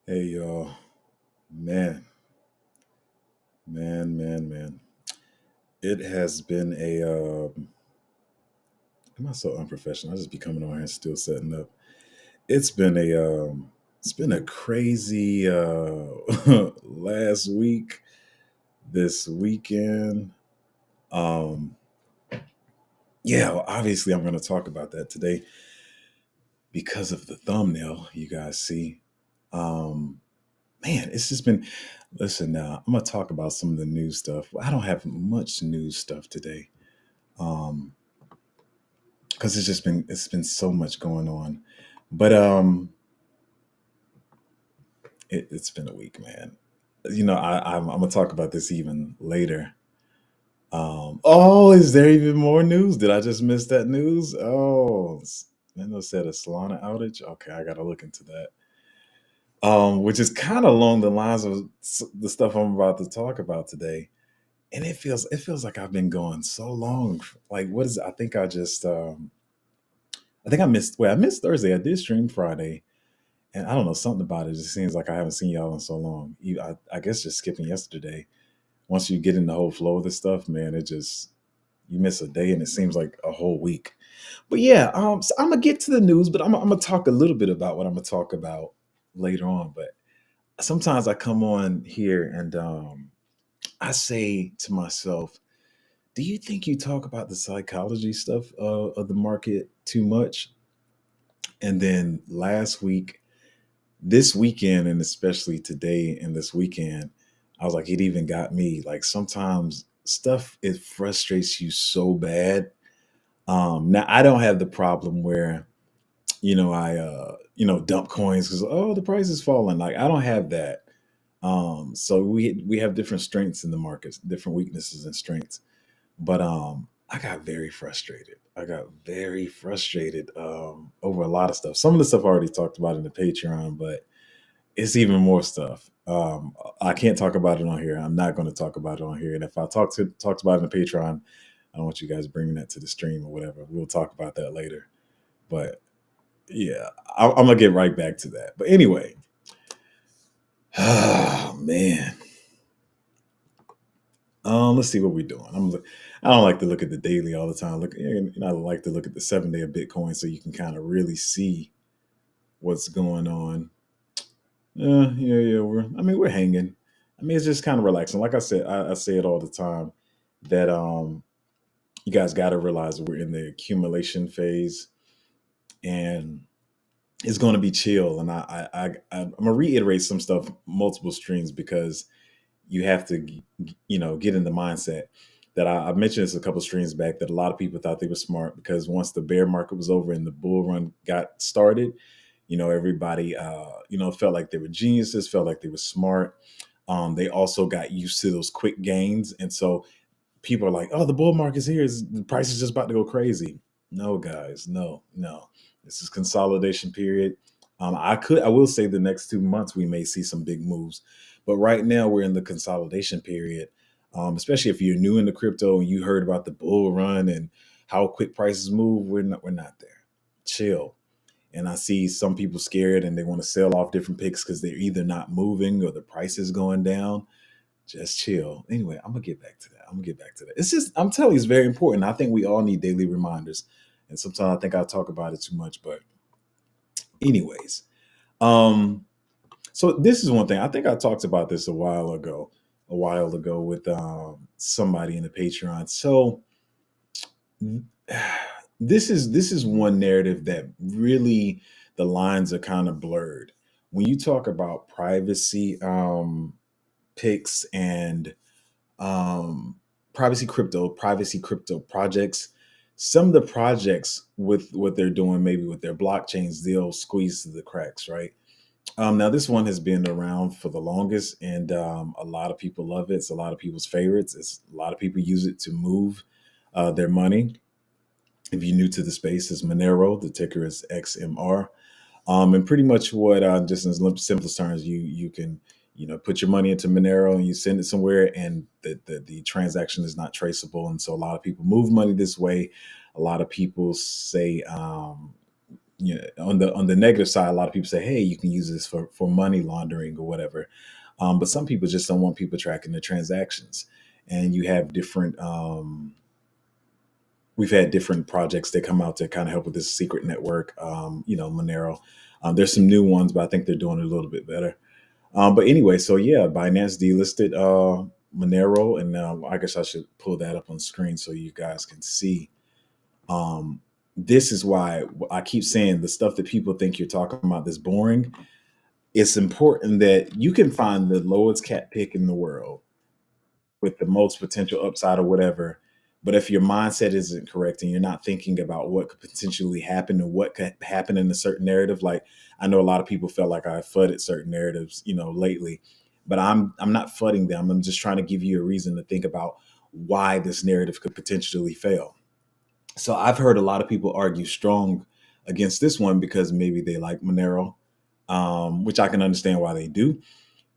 Hey y'all, man, man. It has been a. Am I so unprofessional? I just be coming on here and still setting up. It's been a. It's been a crazy last week. This weekend. Um, yeah, well, obviously I'm going to talk about that today because of the thumbnail you guys see. Um, man, it's just been. Listen, now I'm gonna talk about some of the news stuff. I don't have much news stuff today. Um, because it's been so much going on. But it's been a week, man. I'm gonna talk about this even later. Oh, is there even more news? Did I just miss that news? Oh, Nintendo said a Solana outage. Okay, I gotta look into that. Which is kind of along the lines of the stuff I'm about to talk about today. And it feels like I've been going so long. Like, what is it? I think I missed. Well, I missed Thursday. I did stream Friday, and I don't know, something about it just seems like I haven't seen y'all in so long. I guess just skipping yesterday. Once you get in the whole flow of this stuff, man, it just you miss a day and it seems like a whole week. But yeah, so I'm gonna get to the news, but I'm gonna talk a little bit about what I'm gonna talk about later on. But sometimes I come on here and I say to myself, "Do you think you talk about the psychology stuff of the market too much?" And then last week, this weekend, and especially today and this weekend, I was like, it even got me. Like sometimes stuff it frustrates you so bad. Now I don't have the problem where I dump coins because the price is falling. Like I don't have that. So we have different strengths in the markets, different weaknesses and strengths. But I got very frustrated. I got very frustrated over a lot of stuff. Some of the stuff I already talked about in the Patreon, but it's even more stuff. I can't talk about it on here. I'm not going to talk about it on here. And if I talked about it in the Patreon, I don't want you guys bringing that to the stream or whatever. We'll talk about that later. But yeah, I'm gonna get right back to that. But anyway, oh man, let's see what we're doing. I don't like to look at the daily all the time. I like to look at the 7 day of Bitcoin so you can kind of really see what's going on. Yeah. We're hanging. I mean, it's just kind of relaxing. Like I said, I say it all the time that you guys got to realize we're in the accumulation phase, and it's going to be chill. And I'm gonna reiterate some stuff multiple streams because you have to, get in the mindset that I mentioned this a couple streams back that a lot of people thought they were smart because once the bear market was over and the bull run got started, everybody, felt like they were geniuses, felt like they were smart. They also got used to those quick gains. And so people are like, oh, the bull market's here. The price is just about to go crazy. No, guys, no, no. This is consolidation period. I will say the next 2 months we may see some big moves, but right now we're in the consolidation period. Especially if you're new into crypto and you heard about the bull run and how quick prices move, we're not there. Chill. And I see some people scared and they want to sell off different picks because they're either not moving or the price is going down. Just chill. Anyway, I'm gonna get back to that. It's just I'm telling you, it's very important. I think we all need daily reminders. And sometimes I think I talk about it too much. But anyways, um, so this is one thing. I think I talked about this a while ago with somebody in the Patreon. So this is one narrative that really the lines are kind of blurred. When you talk about privacy picks and um, privacy crypto projects. Some of the projects with what they're doing, maybe with their blockchains, they'll squeeze through the cracks, right? Now this one has been around for the longest, and a lot of people love it. It's a lot of people's favorites. It's a lot of people use it to move their money. If you're new to the space, it's Monero. The ticker is XMR. And pretty much what just in simplest terms, you can put your money into Monero and you send it somewhere, and the transaction is not traceable. And so a lot of people move money this way. A lot of people say you know, on the negative side, a lot of people say, hey, you can use this for money laundering or whatever. But some people just don't want people tracking the transactions. And you have different we've had different projects that come out to kind of help with this secret network. You know, Monero. There's some new ones, but I think they're doing it a little bit better. But anyway, so yeah, Binance delisted Monero, and I guess I should pull that up on screen so you guys can see. Um, this is why I keep saying the stuff that people think you're talking about that's boring. It's important that you can find the lowest cat pick in the world with the most potential upside or whatever. But if your mindset isn't correct and you're not thinking about what could potentially happen and what could happen in a certain narrative, like I know a lot of people felt like I fudded certain narratives, you know, lately, but I'm not fudding them. I'm just trying to give you a reason to think about why this narrative could potentially fail. So I've heard a lot of people argue strong against this one because maybe they like Monero, which I can understand why they do.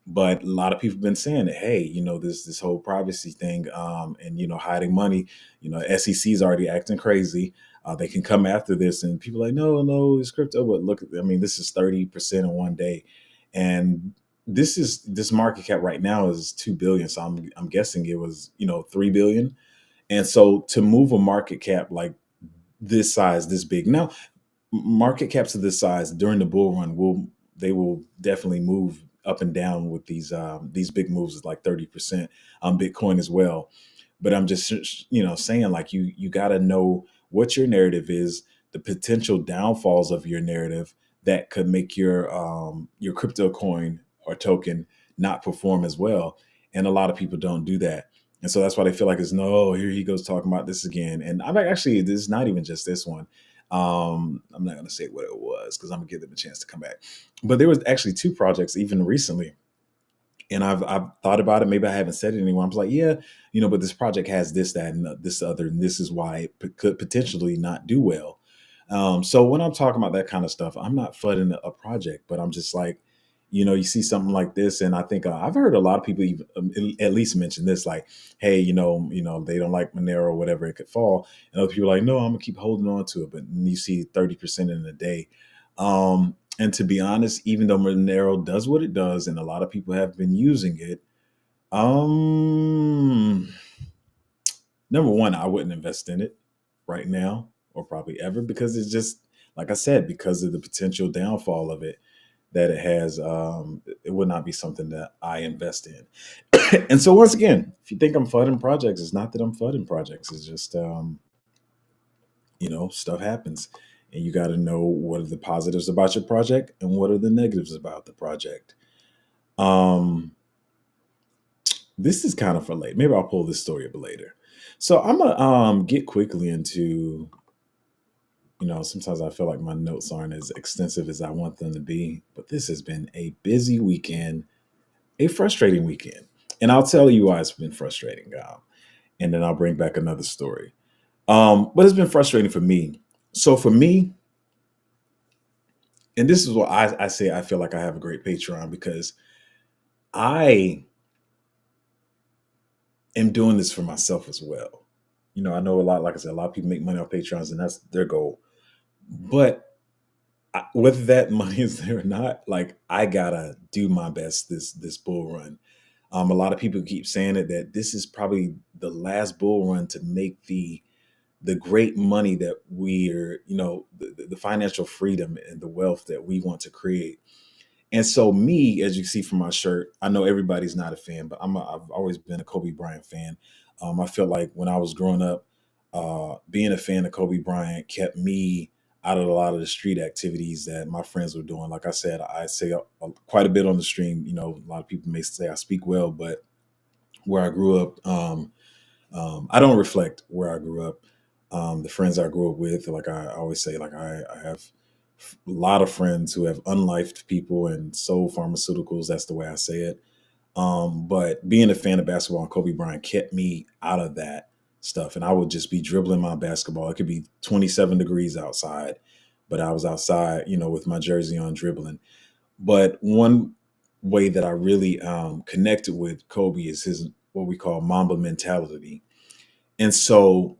But a lot of people have been saying that, hey, you know, this whole privacy thing, and you know, hiding money, you know, SEC is already acting crazy. They can come after this, and people are like, no, no, it's crypto. But look, I mean, this is 30% in one day, and this market cap right now is 2 billion. So I'm guessing it was, you know, 3 billion. And so to move a market cap like this size, this big now, market caps of this size during the bull run will definitely move up and down with these big moves is like 30% on Bitcoin as well. But I'm just, you know, saying like you got to know what your narrative is, the potential downfalls of your narrative that could make your crypto coin or token not perform as well. And a lot of people don't do that. And so that's why they feel like it's no, here he goes talking about this again. And I'm actually, this is not even just this one. I'm not going to say what it was because I'm gonna give them a chance to come back. But there was actually two projects even recently, and I've thought about it. Maybe I haven't said it anymore. I was like, yeah, you know, but this project has this, that, and this other, and this is why it could potentially not do well. So when I'm talking about that kind of stuff, I'm not flooding a project, but I'm just like, you know, you see something like this, and I think I've heard a lot of people even at least mention this, like, hey, you know, they don't like Monero or whatever, it could fall, and other people are like, no, I'm gonna keep holding on to it, but you see 30% in a day. And to be honest, even though Monero does what it does, and a lot of people have been using it, um, number one, I wouldn't invest in it right now or probably ever because it's just like I said, because of the potential downfall of it that it has. It would not be something that I invest in. And so once again, if you think I'm flooding projects, it's not that I'm flooding projects. It's just you know, stuff happens. And you got to know what are the positives about your project and what are the negatives about the project. Um, this is kind of for late. Maybe I'll pull this story up later. So I'm gonna get quickly into, you know, sometimes I feel like my notes aren't as extensive as I want them to be, but this has been a busy weekend, a frustrating weekend. And I'll tell you why it's been frustrating, and then I'll bring back another story. But it's been frustrating for me. So for me, and this is what I say, I feel like I have a great Patreon because I am doing this for myself as well. You know, I know a lot, like I said, a lot of people make money off Patreons and that's their goal. But whether that money is there or not, like I gotta do my best this bull run. A lot of people keep saying it that this is probably the last bull run to make the great money that we are, you know, the financial freedom and the wealth that we want to create. And so me, as you see from my shirt, I know everybody's not a fan, but I've always been a Kobe Bryant fan. I feel like when I was growing up, being a fan of Kobe Bryant kept me out of a lot of the street activities that my friends were doing. Like I said, I say quite a bit on the stream. You know, a lot of people may say I speak well, but where I grew up, I don't reflect where I grew up. The friends I grew up with, like I always say, like I have a lot of friends who have unlifed people and sold pharmaceuticals. That's the way I say it. But being a fan of basketball and Kobe Bryant kept me out of that stuff. And I would just be dribbling my basketball. It could be 27 degrees outside, but I was outside, you know, with my jersey on dribbling. But one way that I really connected with Kobe is his what we call Mamba mentality. And so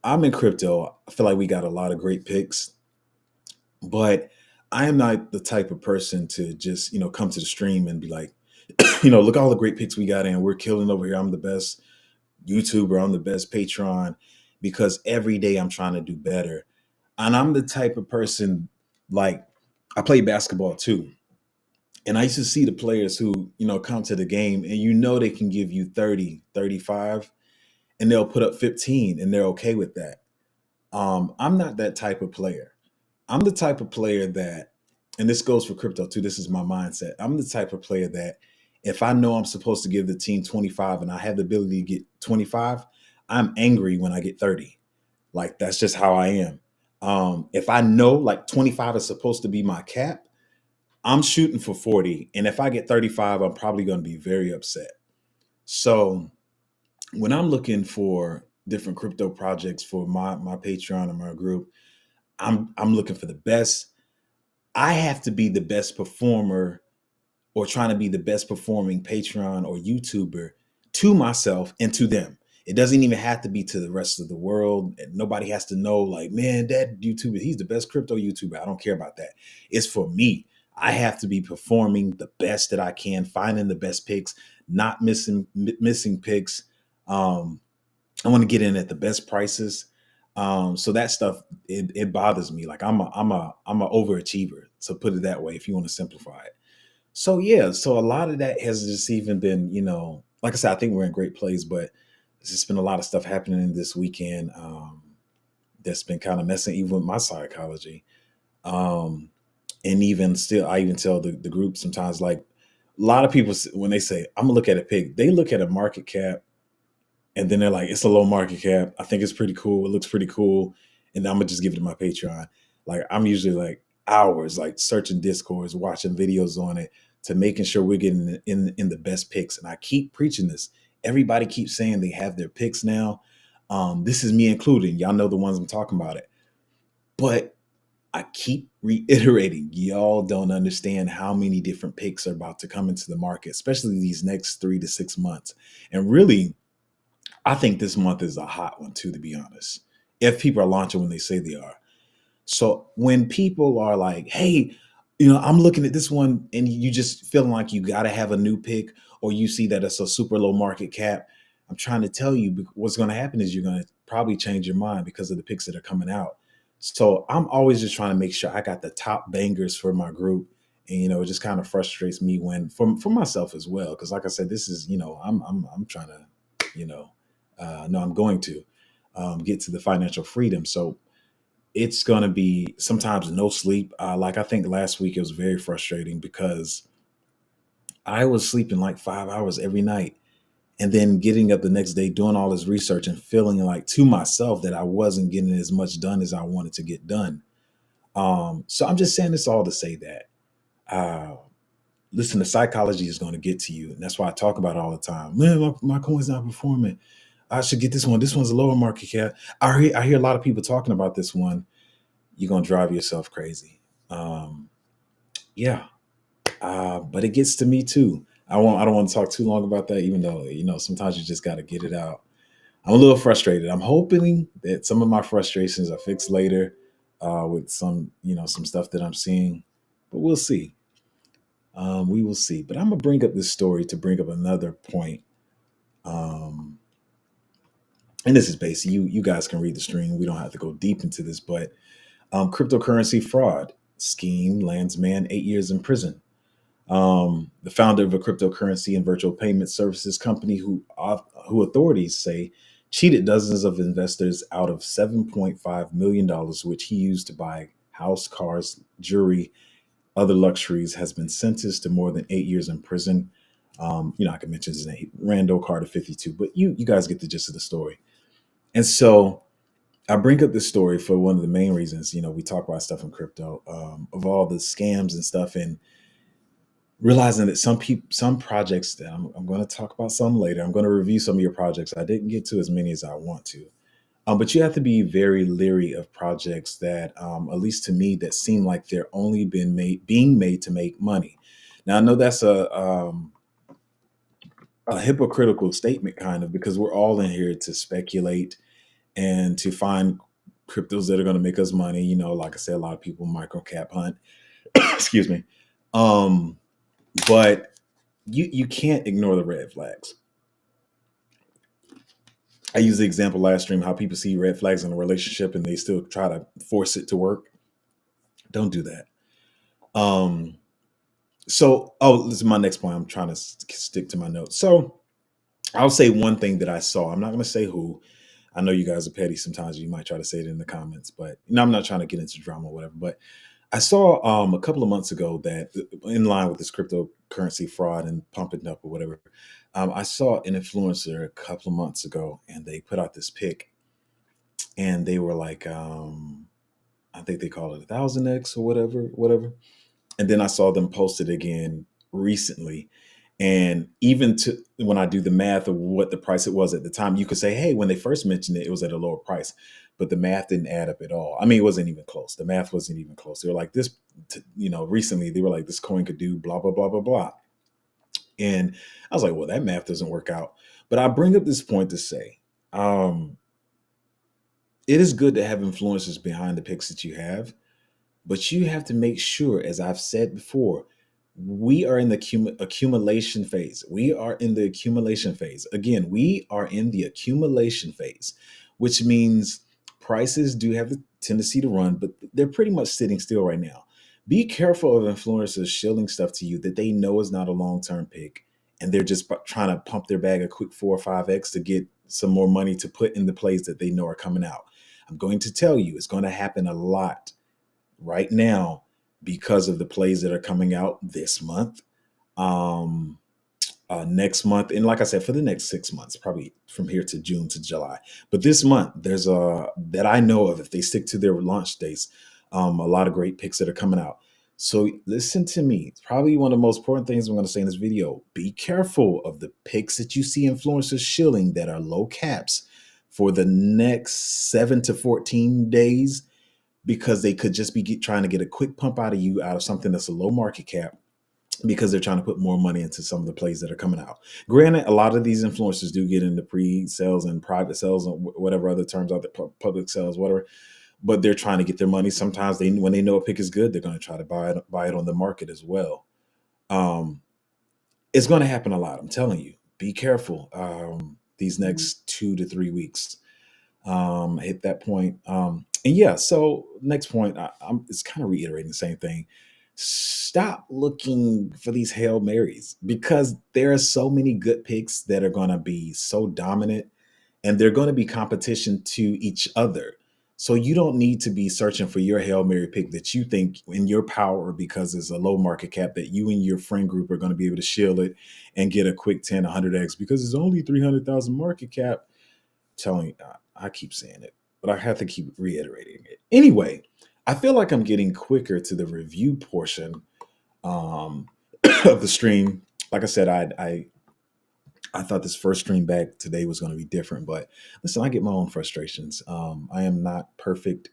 I'm in crypto. I feel like we got a lot of great picks. But I am not the type of person to just, come to the stream and be like, look all the great picks we got in. We're killing over here. I'm the best YouTuber. I'm the best Patreon, because every day I'm trying to do better. And I'm the type of person, like, I play basketball too. And I used to see the players who, come to the game and they can give you 30, 35, and they'll put up 15 and they're okay with that. I'm not that type of player. I'm the type of player that, and this goes for crypto too, this is my mindset. I'm the type of player that if I know I'm supposed to give the team 25 and I have the ability to get 25, I'm angry when I get 30. Like, that's just how I am. If I know like 25 is supposed to be my cap, I'm shooting for 40. And if I get 35, I'm probably going to be very upset. So when I'm looking for different crypto projects for my Patreon and my group, I'm looking for the best. I have to be the best performer, or trying to be the best performing Patreon or YouTuber to myself and to them. It doesn't even have to be to the rest of the world. And nobody has to know, like, man, that YouTuber, he's the best crypto YouTuber. I don't care about that. It's for me. I have to be performing the best that I can, finding the best picks, not missing picks. Um, I want to get in at the best prices. So that stuff, it bothers me. Like, I'm a overachiever, to put it that way, if you want to simplify it. So yeah, so a lot of that has just even been, like I said, I think we're in great place, but there's just been a lot of stuff happening this weekend, that's been kind of messing even with my psychology. Um, and even still, I even tell the group sometimes, like, a lot of people, when they say, I'm gonna look at a pig, they look at a market cap and then they're like, it's a low market cap. I think it's pretty cool. It looks pretty cool. And I'm gonna just give it to my Patreon. Like, I'm usually like hours, like searching Discords, watching videos on it, to making sure we're getting in the best picks. And I keep preaching this. Everybody keeps saying they have their picks now. This is me including. Y'all know the ones I'm talking about it. But I keep reiterating, y'all don't understand how many different picks are about to come into the market, especially these next 3 to 6 months. And really, I think this month is a hot one too, to be honest. If people are launching when they say they are. So when people are like, hey, I'm looking at this one and you just feeling like you got to have a new pick, or you see that it's a super low market cap, I'm trying to tell you, what's going to happen is you're going to probably change your mind because of the picks that are coming out. So I'm always just trying to make sure I got the top bangers for my group. And, it just kind of frustrates me when, for myself as well. Cause like I said, this is, I'm trying to, no, I'm going to get to the financial freedom. So it's going to be sometimes no sleep. Like, I think last week it was very frustrating because I was sleeping like 5 hours every night, and then getting up the next day, doing all this research and feeling like to myself that I wasn't getting as much done as I wanted to get done. So I'm just saying this all to say that, uh, listen, the psychology is going to get to you. And that's why I talk about it all the time. Man, my coin's not performing. I should get this one. This one's a lower market cap. I hear a lot of people talking about this one. You're gonna drive yourself crazy. Um, yeah, but it gets to me too. I don't want to talk too long about that, even though sometimes you just got to get it out. I'm a little frustrated. I'm hoping that some of my frustrations are fixed later, with some stuff that I'm seeing, but we'll see. We will see. But I'm gonna bring up this story to bring up another point. Um, and this is basic. You guys can read the stream. We don't have to go deep into this, but cryptocurrency fraud scheme lands man 8 years in prison. The founder of a cryptocurrency and virtual payment services company, who authorities say cheated dozens of investors out of $7.5 million, which he used to buy house, cars, jewelry, other luxuries, has been sentenced to more than 8 years in prison. I can mention his name, Randall Carter, 52, but you guys get the gist of the story. And so I bring up this story for one of the main reasons. We talk about stuff in crypto, of all the scams and stuff, and realizing that some projects that I'm going to talk about some later. I'm going to review some of your projects. I didn't get to as many as I want to, but you have to be very leery of projects that, at least to me, that seem like they're only being made to make money. Now I know that's a hypocritical statement, kind of, because we're all in here to speculate and to find cryptos that are going to make us money. Like I said, a lot of people micro cap hunt. Excuse me. Um, but you can't ignore the red flags. I used the example last stream how people see red flags in a relationship and they still try to force it to work. Don't do that. Um, this is my next point. I'm trying to stick to my notes. So I'll say one thing that I saw. I'm not going to say who. I know you guys are petty sometimes. You might try to say it in the comments, but I'm not trying to get into drama or whatever. But I saw a couple of months ago that in line with this cryptocurrency fraud and pumping up or whatever, I saw an influencer a couple of months ago and they put out this pic and they were like, I think they call it 1000x or whatever. And then I saw them post it again recently. And even to when I do the math of what the price it was at the time, you could say, hey, when they first mentioned it, it was at a lower price, but the math didn't add up at all. I mean, it wasn't even close. The math wasn't even close. They were like recently they were like, this coin could do blah, blah, blah, blah, blah. And I was like, well, that math doesn't work out. But I bring up this point to say, it is good to have influencers behind the picks that you have. But you have to make sure, as I've said before, we are in the accumulation phase. We are in the accumulation phase. Again, we are in the accumulation phase, which means prices do have the tendency to run, but they're pretty much sitting still right now. Be careful of influencers shilling stuff to you that they know is not a long-term pick, and they're just trying to pump their bag a quick 4 or 5x to get some more money to put in the plays that they know are coming out. I'm going to tell you, it's going to happen a lot right now because of the plays that are coming out this month, next month, and like I said, for the next 6 months, probably from here to June to July. But this month, there's a that I know of, if they stick to their launch dates, a lot of great picks that are coming out. So listen to me. It's probably one of the most important things I'm going to say in this video. Be careful of the picks that you see influencers shilling that are low caps for the next 7 to 14 days, because they could just be trying to get a quick pump out of you out of something that's a low market cap, because they're trying to put more money into some of the plays that are coming out. Granted, a lot of these influencers do get into pre-sales and private sales and whatever other terms out there, public sales, whatever, but they're trying to get their money. Sometimes when they know a pick is good, they're going to try to buy it on the market as well. It's going to happen a lot. I'm telling you, be careful these next 2 to 3 weeks. Hit that point. And yeah, so next point, it's kind of reiterating the same thing. Stop looking for these Hail Marys, because there are so many good picks that are going to be so dominant, and they're going to be competition to each other. So you don't need to be searching for your Hail Mary pick that you think in your power, because it's a low market cap, that you and your friend group are going to be able to shield it and get a quick 10, 100x because it's only 300,000 market cap. Telling you, I keep saying it, but I have to keep reiterating it. Anyway, I feel like I'm getting quicker to the review portion of the stream. Like I said, I thought this first stream back today was going to be different, but listen, I get my own frustrations. I am not perfect.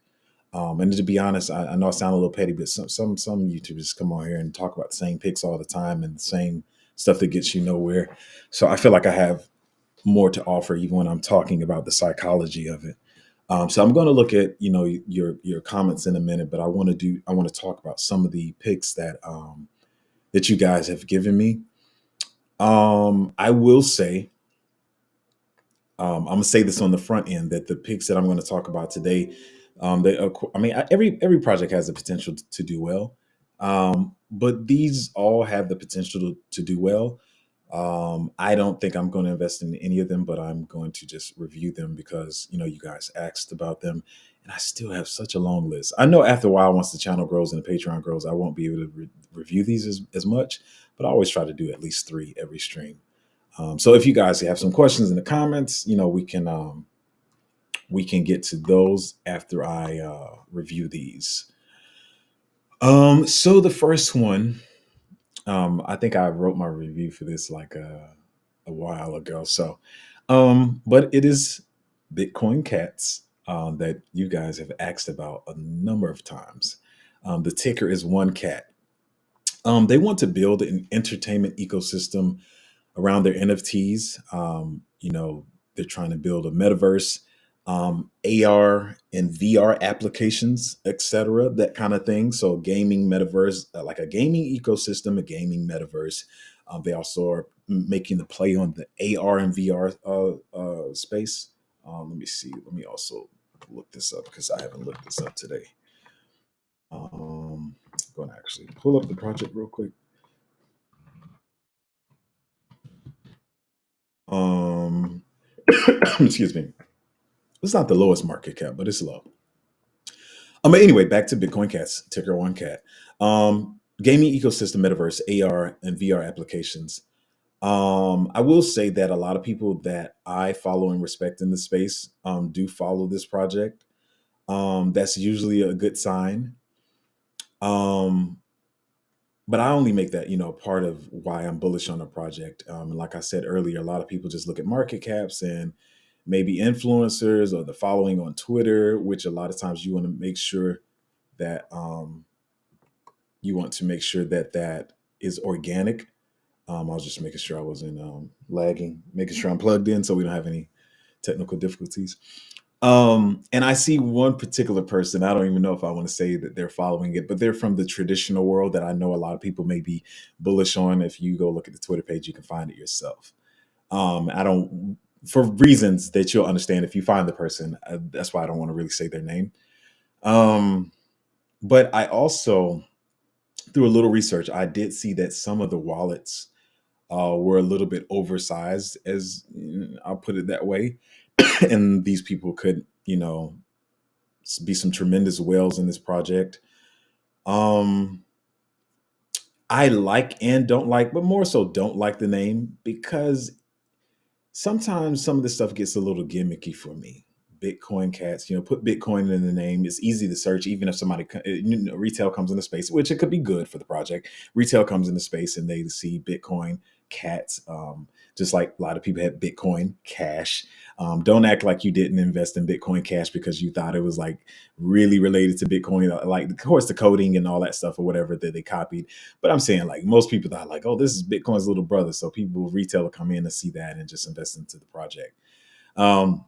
And to be honest, I know I sound a little petty, but some YouTubers come on here and talk about the same picks all the time and the same stuff that gets you nowhere. So I feel like I have more to offer even when I'm talking about the psychology of it. So I'm going to look at your comments in a minute, but I want to talk about some of the picks that you guys have given me. I will say, I'm gonna say this on the front end, that the picks that I'm going to talk about today, every project has the potential to do well, but these all have the potential to do well. I don't think I'm going to invest in any of them, but I'm going to just review them because you guys asked about them, and I still have such a long list. I know after a while, once the channel grows and the Patreon grows, I won't be able to review these as much, but I always try to do at least 3 every stream. So if you guys have some questions in the comments, we can get to those after I review these. So the first one, I think I wrote my review for this like a while ago. So, but it is Bitcoin Cats that you guys have asked about a number of times. The ticker is 1CAT. They want to build an entertainment ecosystem around their NFTs. They're trying to build a metaverse. AR and VR applications, etc., that kind of thing. So gaming metaverse, like a gaming ecosystem, a gaming metaverse. They also are making the play on the AR and VR space. Let me see. Let me also look this up because I haven't looked this up today. I'm going to actually pull up the project real quick. Um, excuse me. It's not the lowest market cap, but it's low. But anyway, back to Bitcoin Cats, ticker one cat. Gaming ecosystem, metaverse, AR, and VR applications. I will say that a lot of people that I follow and respect in the space do follow this project. That's usually a good sign. Um, but I only make that, part of why I'm bullish on the project. And like I said earlier, a lot of people just look at market caps and maybe influencers or the following on Twitter, which a lot of times you want to make sure that that is organic. I was just making sure I wasn't lagging, making sure I'm plugged in so we don't have any technical difficulties. And I see one particular person. I don't even know if I want to say that they're following it, but they're from the traditional world that I know a lot of people may be bullish on. If you go look at the Twitter page, you can find it yourself. I don't, for reasons that you'll understand if you find the person. That's why I don't want to really say their name. Um, but I also, through a little research, I did see that some of the wallets were a little bit oversized, as I'll put it that way. And these people could, be some tremendous whales in this project. Um, I like and don't like, but more so don't like the name because sometimes some of this stuff gets a little gimmicky for me. Bitcoin cats, put Bitcoin in the name. It's easy to search, even if somebody, retail comes into space, which it could be good for the project. Retail comes into space and they see Bitcoin cats, just like a lot of people had Bitcoin Cash. Don't act like you didn't invest in Bitcoin Cash because you thought it was like really related to Bitcoin, like of course the coding and all that stuff or whatever that they copied. But I'm saying like most people thought like, oh, this is Bitcoin's little brother. So people, retail will come in and see that and just invest into the project. Um,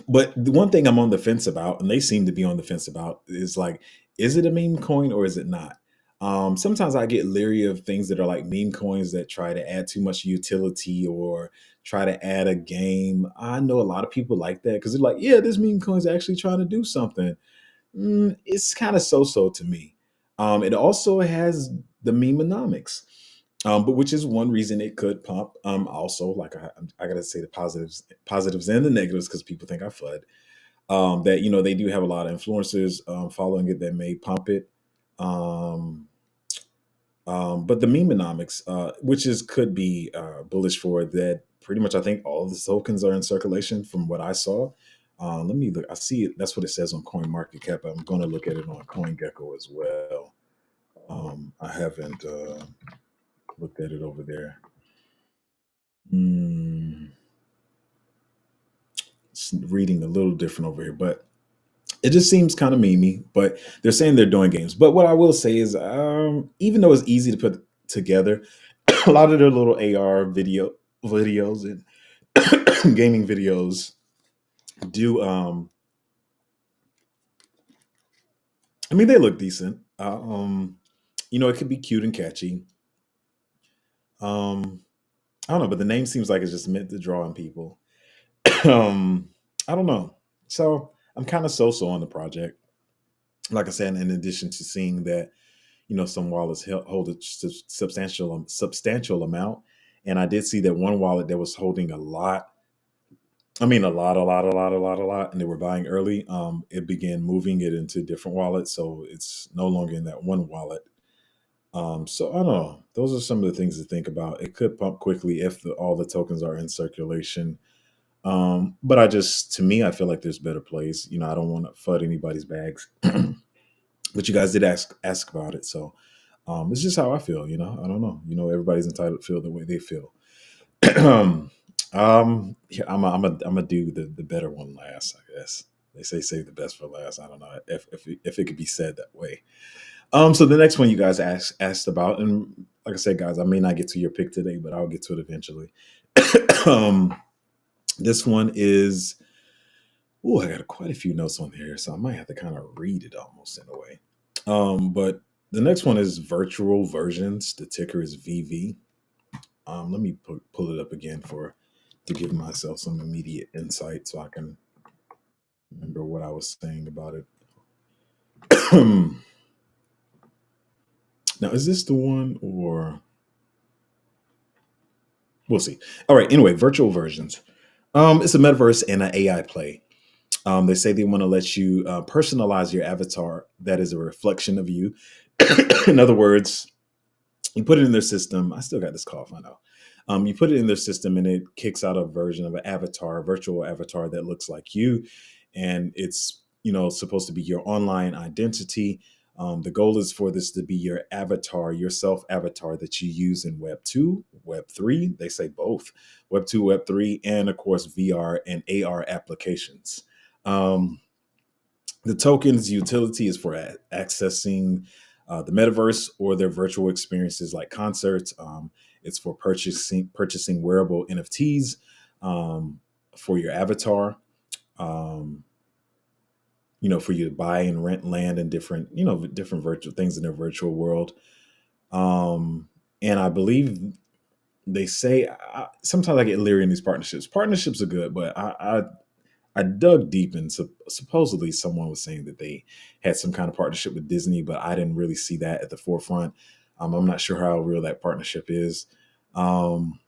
but the one thing I'm on the fence about, and they seem to be on the fence about, is like, is it a meme coin or is it not? Sometimes I get leery of things that are like meme coins that try to add too much utility or try to add a game. I know a lot of people like that because they're like, yeah, this meme coin is actually trying to do something. It's kind of so-so to me. It also has the memeonomics, but which is one reason it could pump. Also, like I gotta say the positives and the negatives because people think I FUD. That they do have a lot of influencers following it that may pump it. Um, but the memeonomics, which is could be bullish for that. Pretty much, I think all of the tokens are in circulation from what I saw. Let me look. I see it. That's what it says on Coin Market Cap. I'm going to look at it on CoinGecko as well. I haven't looked at it over there. Mm, it's reading a little different over here, but it just seems kind of memey. But they're saying they're doing games. But what I will say is, even though it's easy to put together, a lot of their little AR videos and gaming videos do. I mean, they look decent. It could be cute and catchy. Um, I don't know, but the name seems like it's just meant to draw on people. um, I don't know. So I'm kind of so-so on the project. Like I said, in addition to seeing that, some wallets hold a substantial amount, and I did see that one wallet that was holding a lot. I mean, a lot, and they were buying early. It began moving it into different wallets, so it's no longer in that one wallet. So I don't know. Those are some of the things to think about. It could pump quickly if all the tokens are in circulation. But to me, I feel like there's better plays. I don't want to FUD anybody's bags. But you guys did ask about it, so it's just how I feel. I don't know. Everybody's entitled to feel the way they feel. Yeah, I'm a do the better one last. I guess they say save the best for last. I don't know if it could be said that way. So the next one you guys asked about, and like I said, guys, I may not get to your pick today, but I'll get to it eventually. um, this one is Oh, I got quite a few notes on here, so I might have to kind of read it almost in a way. But the next one is virtual versions. The ticker is VV. Let me pull it up again for to give myself some immediate insight so I can remember what I was saying about it. Now, is this the one or we'll see? All right. Anyway, virtual versions. It's a metaverse and an AI play. They say they want to let you personalize your avatar that is a reflection of you. In other words, you put it in their system. I still got this cough, I know. You put it in their system and it kicks out a version of an avatar, a virtual avatar that looks like you. And it's, supposed to be your online identity. The goal is for this to be your avatar, your self avatar that you use in Web 2, Web 3. They say both Web 2, Web 3, and of course, VR and AR applications. Um, the token's utility is for accessing the metaverse or their virtual experiences like concerts. It's for purchasing wearable NFTs for your avatar. Um, for you to buy and rent land and different virtual things in their virtual world. Um, and I believe they say sometimes I get leery in these partnerships. Partnerships are good, but I dug deep and supposedly someone was saying that they had some kind of partnership with Disney, but I didn't really see that at the forefront. I'm not sure how real that partnership is. Um,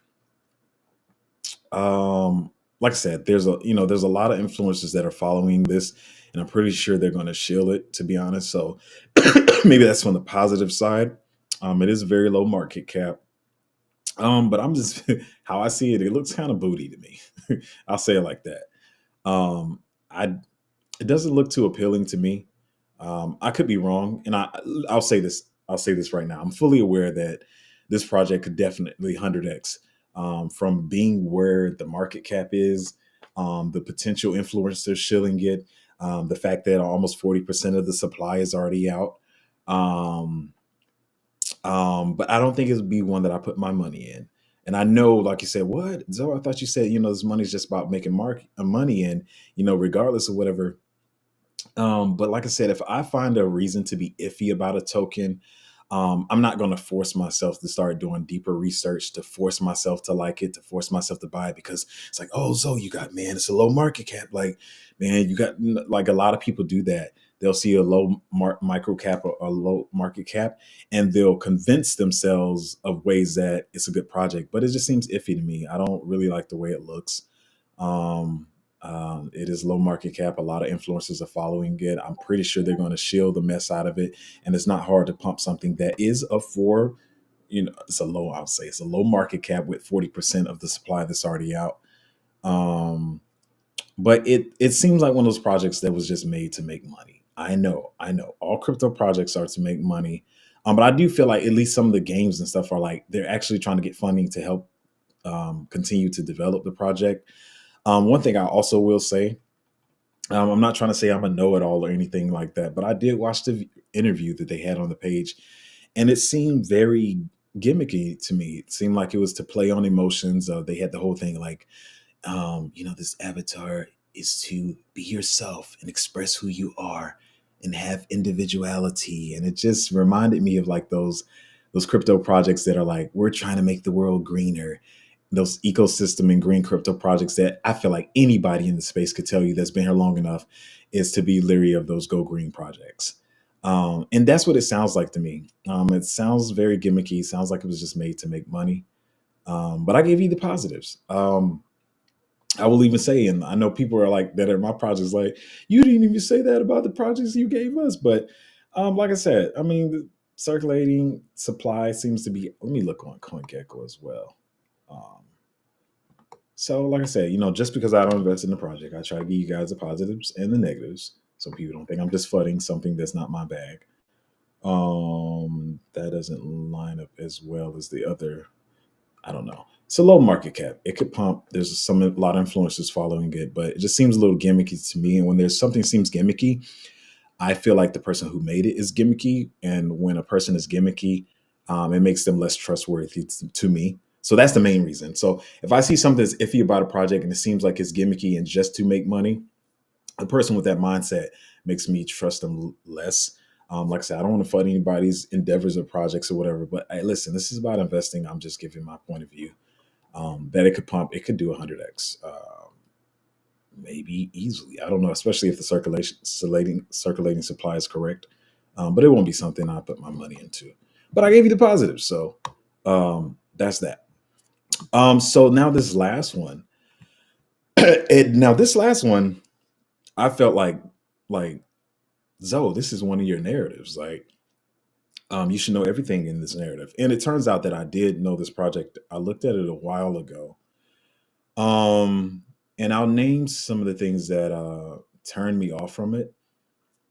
like I said, there's a lot of influencers that are following this, and I'm pretty sure they're going to shield it. To be honest, so maybe that's on the positive side. It is a very low market cap. But I'm just how I see it. It looks kind of booty to me. I'll say it like that. Um, I It doesn't look too appealing to me. I could be wrong, and I'll say this. I'll say this right now. I'm fully aware that this project could definitely 100x from being where the market cap is, the potential influencers shilling it, the fact that almost 40% of the supply is already out. Um, but I don't think it would be one that I put my money in. And I know, like you said, what Zoe? I thought you said this money's just about making money, and regardless of whatever. But like I said, if I find a reason to be iffy about a token, I'm not going to force myself to start doing deeper research, to force myself to like it, to force myself to buy it because it's like, oh, so you got, man, it's a low market cap. Like, man, you got like a lot of people do that. They'll see a low micro cap or a low market cap, and they'll convince themselves of ways that it's a good project. But it just seems iffy to me. I don't really like the way it looks. Um, it is low market cap. A lot of influencers are following it. I'm pretty sure they're going to shield the mess out of it. And it's not hard to pump something that is a four, it's a low, I'll say it's a low market cap with 40% of the supply that's already out. Um, but it seems like one of those projects that was just made to make money. I know. All crypto projects are to make money. But I do feel like at least some of the games and stuff are like they're actually trying to get funding to help continue to develop the project. One thing I also will say, I'm not trying to say I'm a know-it-all or anything like that, but I did watch the interview that they had on the page, and it seemed very gimmicky to me. It seemed like it was to play on emotions. They had the whole thing like, this avatar is to be yourself and express who you are and have individuality, and it just reminded me of like those crypto projects that are like we're trying to make the world greener, those ecosystem and green crypto projects that I feel like anybody in the space could tell you that's been here long enough is to be leery of those go green projects. And that's what it sounds like to me. It sounds very gimmicky. Sounds like it was just made to make money. But I gave you the positives. I will even say, and I know people are like that at my projects, like, you didn't even say that about the projects you gave us. But like I said, I mean, the circulating supply seems to be, let me look on CoinGecko as well. Um, so, like I said, just because I don't invest in the project, I try to give you guys the positives and the negatives, so people don't think I'm just fudding something that's not my bag. That doesn't line up as well as the other. I don't know. It's a low market cap. It could pump. There's a lot of influencers following it, but it just seems a little gimmicky to me. And when there's something seems gimmicky, I feel like the person who made it is gimmicky, and when a person is gimmicky, it makes them less trustworthy to me. So that's the main reason. So if I see something that's iffy about a project and it seems like it's gimmicky and just to make money, A person with that mindset makes me trust them less. Like I said, I don't want to fund anybody's endeavors or projects or whatever. But hey, listen, this is about investing. I'm just giving my point of view. That it could pump, it could do 100x, maybe easily. I don't know, especially if the circulating supply is correct. But it won't be something I put my money into. But I gave you the positives, so that's that. So now this last one, now this last one, I felt like Zoe, this is one of your narratives. Like, you should know everything in this narrative. And it turns out that I did know this project. I looked at it a while ago. Um, and I'll name some of the things that turned me off from it.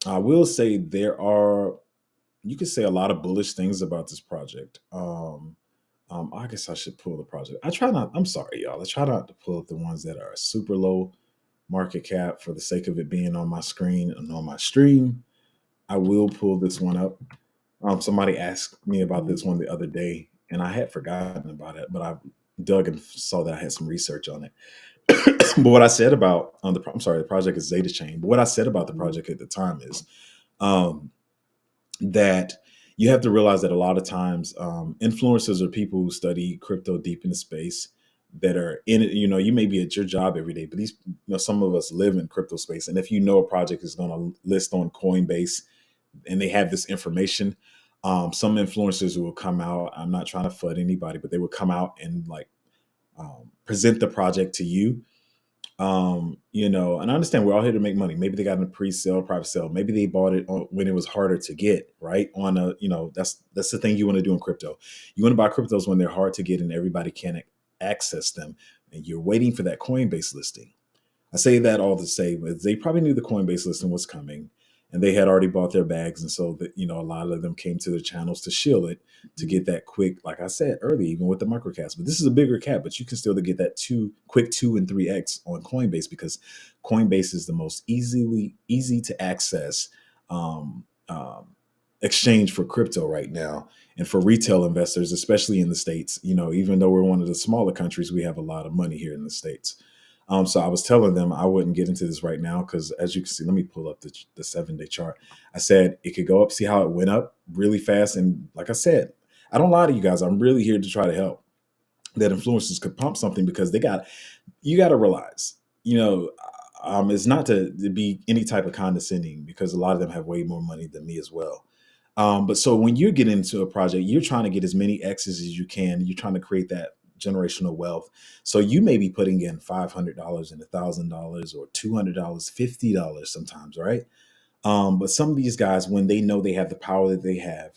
I will say there are, you could say a lot of bullish things about this project. I guess I should pull the project. I try not, I'm sorry, y'all. I try not to pull up the ones that are super low market cap for the sake of it being on my screen and on my stream. I will pull this one up. Somebody asked me about this one the other day, and I had forgotten about it, but I dug and saw that I had some research on it. But what I said about I'm sorry, the project is ZetaChain. But what I said about the project at the time is um, that you have to realize that a lot of times influencers are people who study crypto deep in the space that are in it. You know, you may be at your job every day, but these, you know, some of us live in crypto space. And if you know a project is going to list on Coinbase and they have this information, some influencers will come out. I'm not trying to flood anybody, but they will come out and like present the project to you. You know, and I understand we're all here to make money. Maybe they got in a pre-sale, private sale. Maybe they bought it when it was harder to get, right? On a, you know, that's the thing you want to do in crypto. You want to buy cryptos when they're hard to get and everybody can access them. And you're waiting for that Coinbase listing. I say that all to say, but they probably knew the Coinbase listing was coming, and they had already bought their bags, and so that, you know, a lot of them came to the channels to shield it to get that quick. Like I said earlier, even with the microcast, but this is a bigger cap, but you can still get that quick 2 and 3x on Coinbase because Coinbase is the most easy to access exchange for crypto right now, and for retail investors, especially in the states. You know, even though we're one of the smaller countries, we have a lot of money here in the states. So I was telling them I wouldn't get into this right now because, as you can see, let me pull up the 7 day chart. I said it could go up, see how it went up really fast. And like I said, I don't lie to you guys. I'm really here to try to help. That influencers could pump something because you got to realize, you know, it's not to be any type of condescending because a lot of them have way more money than me as well. But so when you get into a project, you're trying to get as many X's as you can. You're trying to create that generational wealth. So you may be putting in $500 and $1,000 or $200, $50 sometimes, right? But some of these guys, when they know they have the power that they have,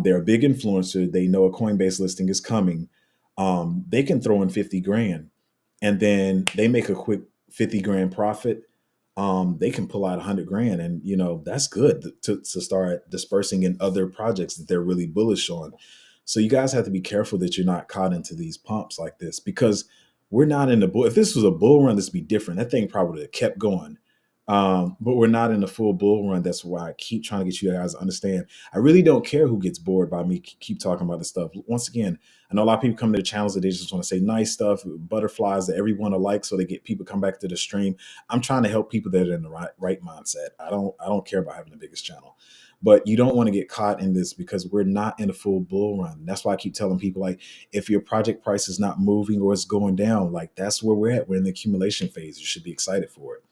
they're a big influencer. They know a Coinbase listing is coming. They can throw in 50 grand and then they make a quick 50 grand profit. They can pull out 100 grand, and you know that's good to start dispersing in other projects that they're really bullish on. So you guys have to be careful that you're not caught into these pumps like this because we're not in the bull. If this was a bull run, this would be different. That thing probably would have kept going. But we're not in the full bull run. That's why I keep trying to get you guys to understand. I really don't care who gets bored by me keep talking about this stuff. Once again, I know a lot of people come to the channels that they just want to say nice stuff, butterflies that everyone alike, so they get people come back to the stream. I'm trying to help people that are in the right mindset. I don't care about having the biggest channel. But you don't want to get caught in this because we're not in a full bull run. That's why I keep telling people, like, if your project price is not moving or it's going down, like that's where we're at. We're in the accumulation phase. You should be excited for it.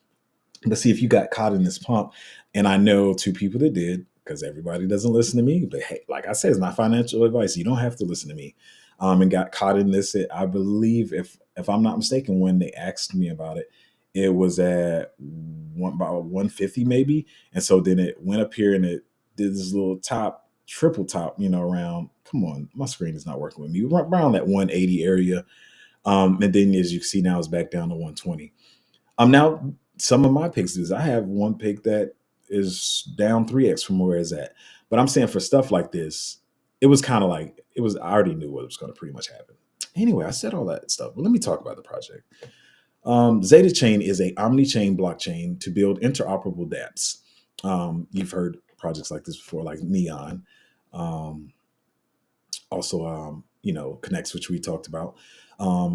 But see, if you got caught in this pump, and I know 2 people that did, because everybody doesn't listen to me. But hey, like I said, it's not financial advice. You don't have to listen to me. And got caught in this. I believe, if I'm not mistaken, when they asked me about it, it was at about 150 maybe, and so then it went up here and it did this little triple top, you know, around. Come on, my screen is not working with me. Around that 180 area, and then as you can see now, it's back down to 120. Now some of my picks is I have one pick that is down 3x from where it's at. But I'm saying for stuff like this, it was kind of like it was. I already knew what was going to pretty much happen. Anyway, I said all that stuff. But let me talk about the project. ZetaChain is a omni-chain blockchain to build interoperable dApps. You've heard projects like this before, like Neon. Um, Also, you know, connects, which we talked about.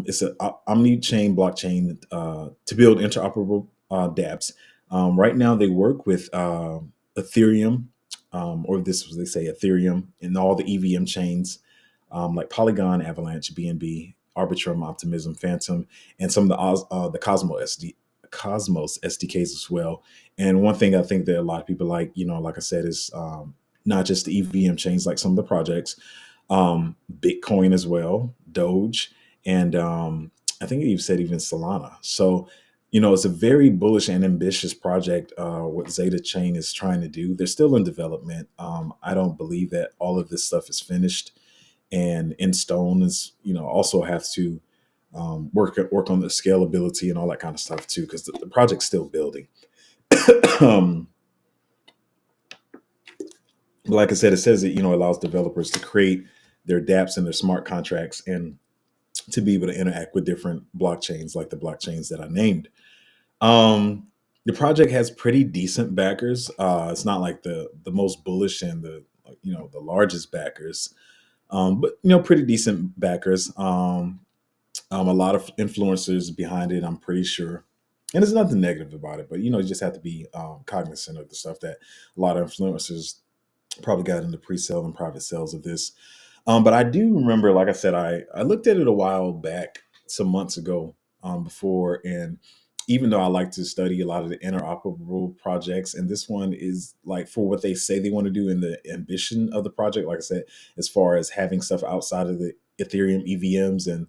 It's an omni-chain blockchain to build interoperable dApps. Right now, they work with Ethereum, or this was they say Ethereum, and all the EVM chains like Polygon, Avalanche, BNB, Arbitrum, Optimism, Phantom, and some of the Cosmos SDKs as well. And one thing I think that a lot of people like, like I said, is not just the EVM chains, like some of the projects, Bitcoin as well, Doge, and I think you said even Solana. So, it's a very bullish and ambitious project. What ZetaChain is trying to do, they're still in development. I don't believe that all of this stuff is finished and in stone. Is also have to work on the scalability and all that kind of stuff too, because the project's still building. um, like I said, it says that allows developers to create their dApps and their smart contracts and to be able to interact with different blockchains, like the blockchains that I named. Um, the project has pretty decent backers. It's not like the most bullish and the largest backers, but pretty decent backers. A lot of influencers behind it, I'm pretty sure. And there's nothing negative about it, but you just have to be cognizant of the stuff that a lot of influencers probably got into pre-sale and private sales of this. But I do remember, like I said, I looked at it a while back, some months ago, before, and even though I like to study a lot of the interoperable projects, and this one is like for what they say they want to do and the ambition of the project, like I said, as far as having stuff outside of the Ethereum EVMs and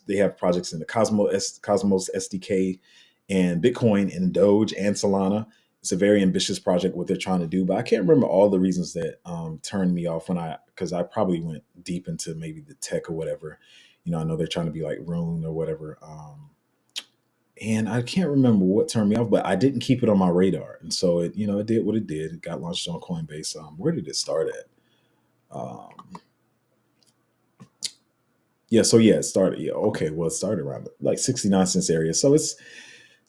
they have projects in the Cosmos SDK and Bitcoin and Doge and Solana. It's a very ambitious project what they're trying to do, but I can't remember all the reasons that turned me off because I probably went deep into maybe the tech or whatever. I know they're trying to be like Rune or whatever, and I can't remember what turned me off, but I didn't keep it on my radar, and so it did what it did. It got launched on Coinbase. Where did it start at? Um, yeah, so yeah, it started. Yeah, okay, well, it started around like 69 cents area, so it's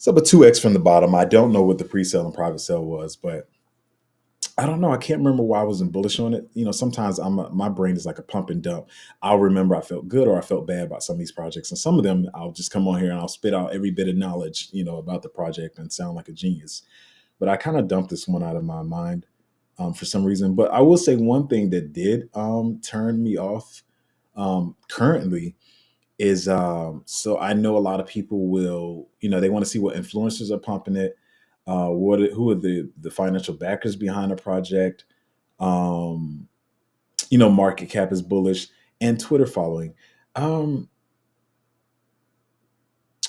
up a 2x from the bottom. I don't know what the pre-sale and private sale was, but I don't know. I can't remember why I wasn't bullish on it. Sometimes my brain is like a pump and dump. I'll remember I felt good or I felt bad about some of these projects, and some of them I'll just come on here and I'll spit out every bit of knowledge, about the project and sound like a genius. But I kind of dumped this one out of my mind for some reason. But I will say one thing that did turn me off currently is so I know a lot of people will, they want to see what influencers are pumping it, who are the financial backers behind the project. um Market cap is bullish and Twitter following. um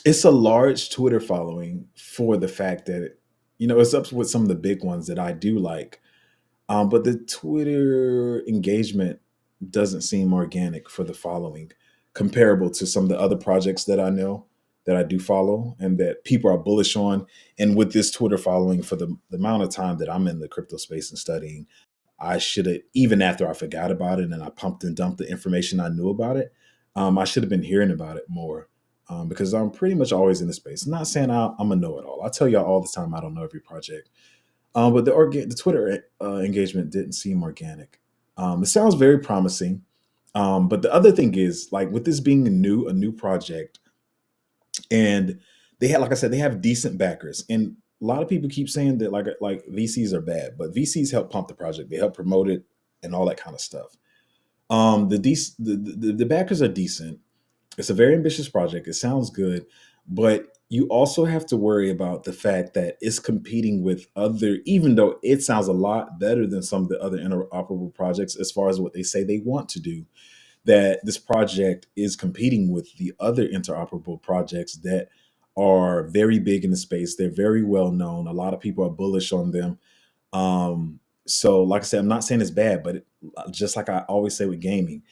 it's a large Twitter following for the fact that it's up with some of the big ones that I do like. But the Twitter engagement doesn't seem organic for the following, comparable to some of the other projects that I know that I do follow and that people are bullish on. And with this Twitter following, for the amount of time that I'm in the crypto space and studying, I should have, even after I forgot about it and I pumped and dumped the information I knew about it, I should have been hearing about it more, because I'm pretty much always in the space. I'm not saying I'm a know it all. I tell y'all all the time I don't know every project, but the Twitter engagement didn't seem organic. It sounds very promising, but the other thing is, like, with this being a new project, and they had, like I said, they have decent backers, and a lot of people keep saying that like VCs are bad, but VCs help pump the project, they help promote it, and all that kind of stuff. The backers are decent. It's a very ambitious project. It sounds good, but you also have to worry about the fact that it's competing with other, even though it sounds a lot better than some of the other interoperable projects as far as what they say they want to do, that this project is competing with the other interoperable projects that are very big in the space. They're very well known. A lot of people are bullish on them. So, like I said, I'm not saying it's bad, but just like I always say with gaming,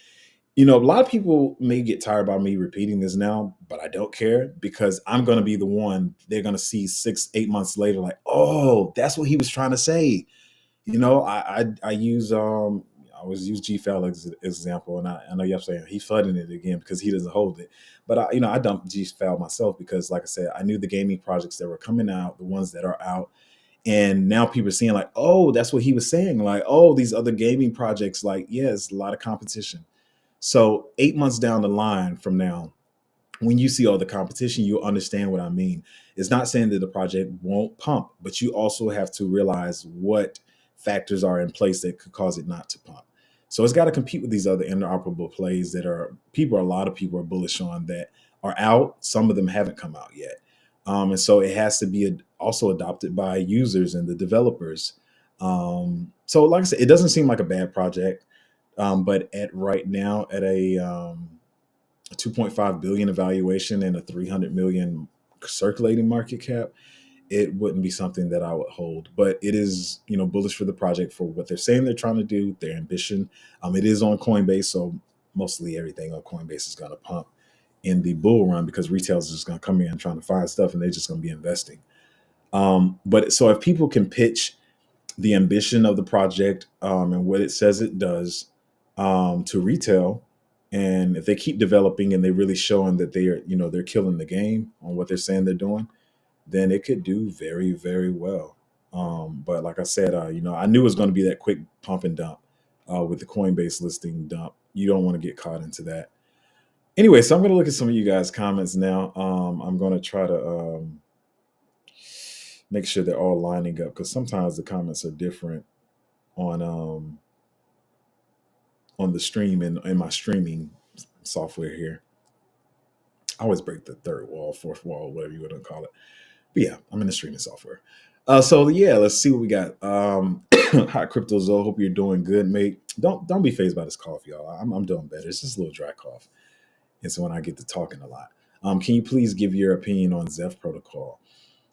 a lot of people may get tired about me repeating this now, but I don't care, because I'm going to be the one they're going to see 6, 8 months later, like, oh, that's what he was trying to say. I use I always use GFAL as an example, and I know you're saying he's flooding it again because he doesn't hold it, but I dumped GFAL myself because, like I said, I knew the gaming projects that were coming out, the ones that are out, and now people are seeing like, oh, that's what he was saying, like, oh, these other gaming projects, like, yes, a lot of competition. So 8 months down the line from now, when you see all the competition, you'll understand what I mean. It's not saying that the project won't pump, but you also have to realize what factors are in place that could cause it not to pump. So it's got to compete with these other interoperable plays that a lot of people are bullish on that are out. Some of them haven't come out yet. And so it has to be also adopted by users and the developers. So like I said, it doesn't seem like a bad project. But at right now, at a 2.5 billion evaluation and a 300 million circulating market cap, it wouldn't be something that I would hold. But it is, bullish for the project for what they're saying they're trying to do, their ambition. It is on Coinbase, so mostly everything on Coinbase is going to pump in the bull run because retail is just going to come in trying to find stuff and they're just going to be investing. But so if people can pitch the ambition of the project and what it says it does to retail, and if they keep developing and they're really showing that they're killing the game on what they're saying they're doing, then it could do very, very well. But like I said, I knew it was going to be that quick pump and dump with the Coinbase listing dump. You don't want to get caught into that. Anyway, so I'm going to look at some of you guys' comments now. I'm going to try to make sure they're all lining up because sometimes the comments are different on the stream and in my streaming software here. I always break the third wall, fourth wall, whatever you want to call it. But yeah, I'm in the streaming software. So yeah, let's see what we got. Hot Crypto Zoe, hope you're doing good, mate. Don't be phased by this cough, y'all. I'm doing better. It's just a little dry cough. And so when I get to talking a lot. Can you please give your opinion on Zeph protocol?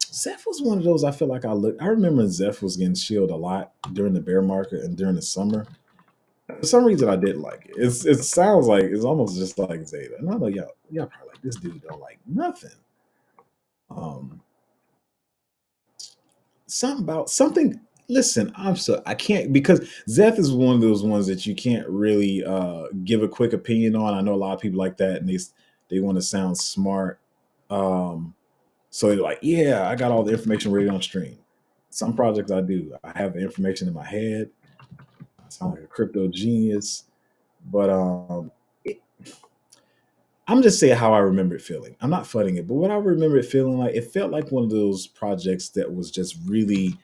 Zeph was one of those I feel like I remember Zeph was getting shielded a lot during the bear market and during the summer. For some reason, I didn't like it. It sounds like it's almost just like Zeta. And I know y'all probably like this dude don't like nothing. Something about something. Listen, I can't because Zeph is one of those ones that you can't really give a quick opinion on. I know a lot of people like that, and they want to sound smart. So they're like, yeah, I got all the information ready on stream. Some projects I do. I have the information in my head. I sound like a crypto genius. But I'm just saying how I remember it feeling. I'm not fudding it, but what I remember it feeling like, it felt like one of those projects that was just really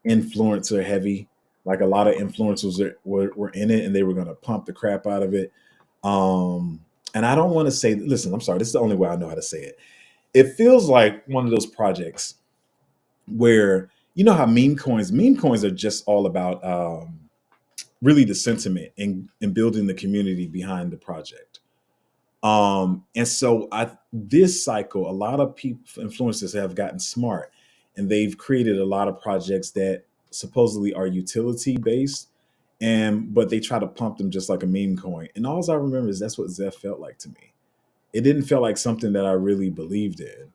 influencer heavy. Like a lot of influencers were in it and they were going to pump the crap out of it. And I don't want to say, listen, I'm sorry, this is the only way I know how to say it. It feels like one of those projects where, you know how meme coins are just all about really the sentiment and building the community behind the project. And so this cycle, a lot of people, influencers have gotten smart and they've created a lot of projects that supposedly are utility based but they try to pump them just like a meme coin. And all I remember is that's what Zeph felt like to me. It didn't feel like something that I really believed in.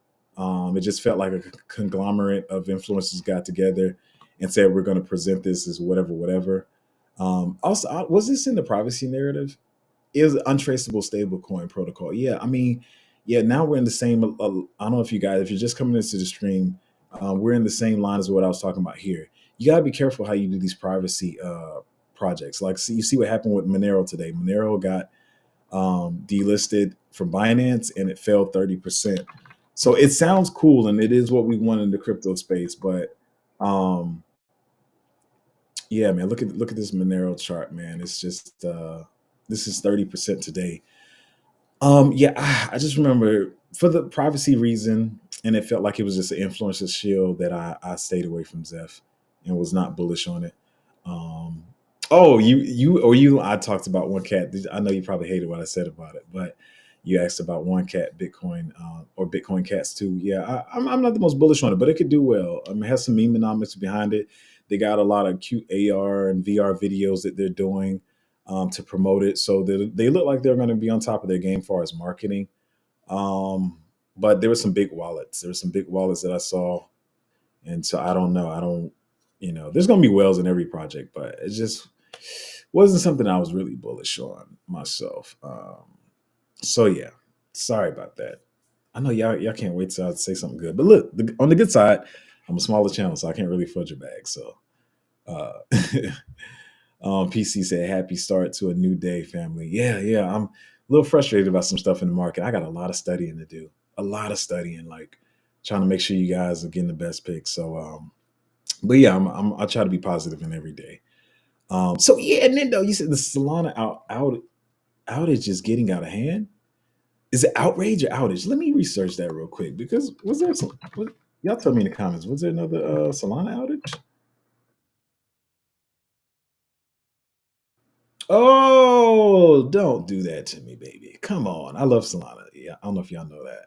It just felt like a conglomerate of influencers got together and said, we're going to present this as whatever. Also, was this in the privacy narrative? It was an untraceable stablecoin protocol. Yeah, I mean, yeah, now we're in the same. I don't know if you're just coming into the stream, we're in the same line as what I was talking about here. You got to be careful how you do these privacy projects. Like, you see what happened with Monero today. Monero got delisted from Binance and it fell 30%. So it sounds cool and it is what we want in the crypto space, but yeah, man, look at this Monero chart, man. It's just this is 30% today. Yeah, I just remember for the privacy reason, and it felt like it was just an influencer shield that I stayed away from Zeph and was not bullish on it. Oh, I talked about one cat. I know you probably hated what I said about it, but you asked about one cat Bitcoin or Bitcoin cats too. Yeah, I'm not the most bullish on it, but it could do well. It has some memeonomics behind it. They got a lot of cute AR and VR videos that they're doing to promote it. So they look like they're going to be on top of their game as far as marketing. But there were some big wallets. There were some big wallets that I saw. And so I don't know. There's going to be whales in every project, but it just wasn't something I was really bullish on myself. So yeah, sorry about that. I know y'all can't wait till I say something good. But look, on the good side, I'm a smaller channel, so I can't really fudge your bag. So PC said, "Happy start to a new day, family." Yeah, yeah. I'm a little frustrated about some stuff in the market. I got a lot of studying to do. A lot of studying, like trying to make sure you guys are getting the best picks. So, but yeah, I try to be positive in every day. So yeah, and then though you said the Solana outage is getting out of hand. Is it outrage or outage? Let me research that real quick because was there some? Y'all tell me in the comments. Was there another Solana outage? Oh, don't do that to me, baby. Come on. I love Solana. Yeah, I don't know if y'all know that.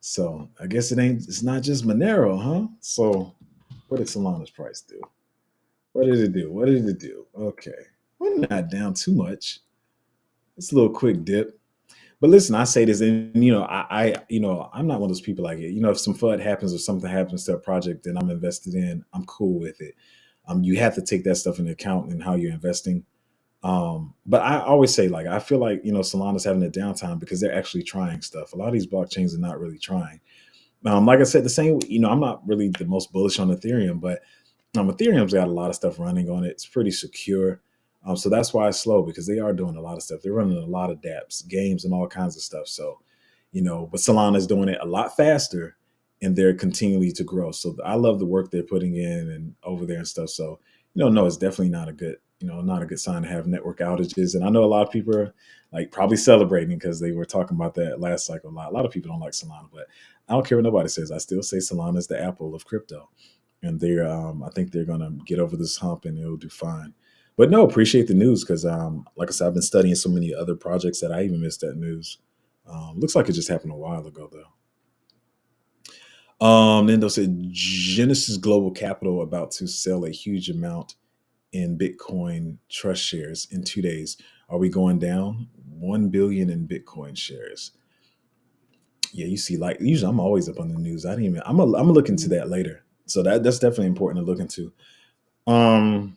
So I guess it ain't it's not just Monero, huh? So what did Solana's price do? What did it do? What did it do? Okay. We're not down too much. It's a little quick dip. But listen, I say this, and I'm not one of those people like it. If some FUD happens or something happens to a project that I'm invested in, I'm cool with it. You have to take that stuff into account in how you're investing. But I always say, like, I feel like Solana's having a downtime because they're actually trying stuff. A lot of these blockchains are not really trying. Like I said, the same. I'm not really the most bullish on Ethereum, but Ethereum's got a lot of stuff running on it. It's pretty secure. So that's why it's slow because they are doing a lot of stuff. They're running a lot of dApps, games, and all kinds of stuff. So, but Solana's doing it a lot faster and they're continually to grow. So I love the work they're putting in and over there and stuff. So, no, it's definitely not a good sign to have network outages. And I know a lot of people are like probably celebrating because they were talking about that last cycle a lot. A lot of people don't like Solana, but I don't care what nobody says. I still say Solana is the Apple of crypto and I think they're gonna get over this hump and it'll do fine. But no, appreciate the news because like I said, I've been studying so many other projects that I even missed that news. Looks like it just happened a while ago though. Then they'll say Genesis Global Capital about to sell a huge amount in Bitcoin trust shares in 2 days. Are we going down? 1 billion in Bitcoin shares. Yeah, you see, like usually I'm always up on the news. I didn't even. I'm gonna look into that later. So that's definitely important to look into. Um,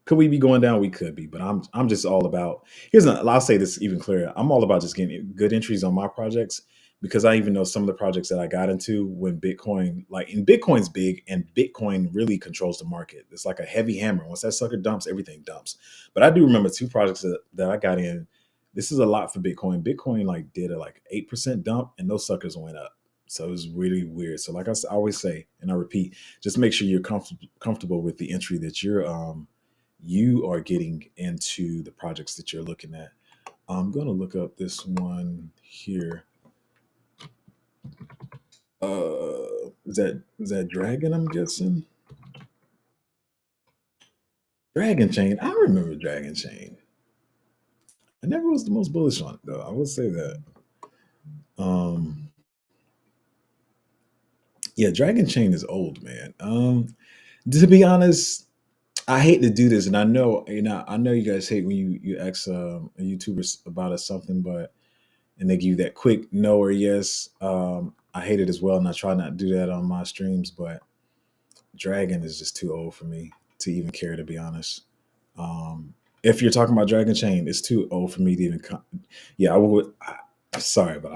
could we be going down? We could be, but I'm just all about. I'll say this even clearer. I'm all about just getting good entries on my projects because I even know some of the projects that I got into when Bitcoin, like, and Bitcoin's big, and Bitcoin really controls the market. It's like a heavy hammer. Once that sucker dumps, everything dumps. But I do remember two projects that I got in. This is a lot for Bitcoin. Bitcoin like did a like 8% dump, and those suckers went up. So it was really weird. So like I always say, and I repeat, just make sure you're comfortable with the entry that you are getting into the projects that you're looking at. I'm going to look up this one here. Is that Dragon? I'm guessing Dragon Chain. I remember Dragon Chain. I never was the most bullish on it though. I will say that. Um, yeah, Dragon Chain is old, man. To be honest, I hate to do this, and I know you guys hate when you ask a YouTuber about something, but and they give you that quick no or yes. I hate it as well, and I try not to do that on my streams. But Dragon is just too old for me to even care, to be honest. If you're talking about Dragon Chain, it's too old for me to even. Yeah, I would. Sorry, but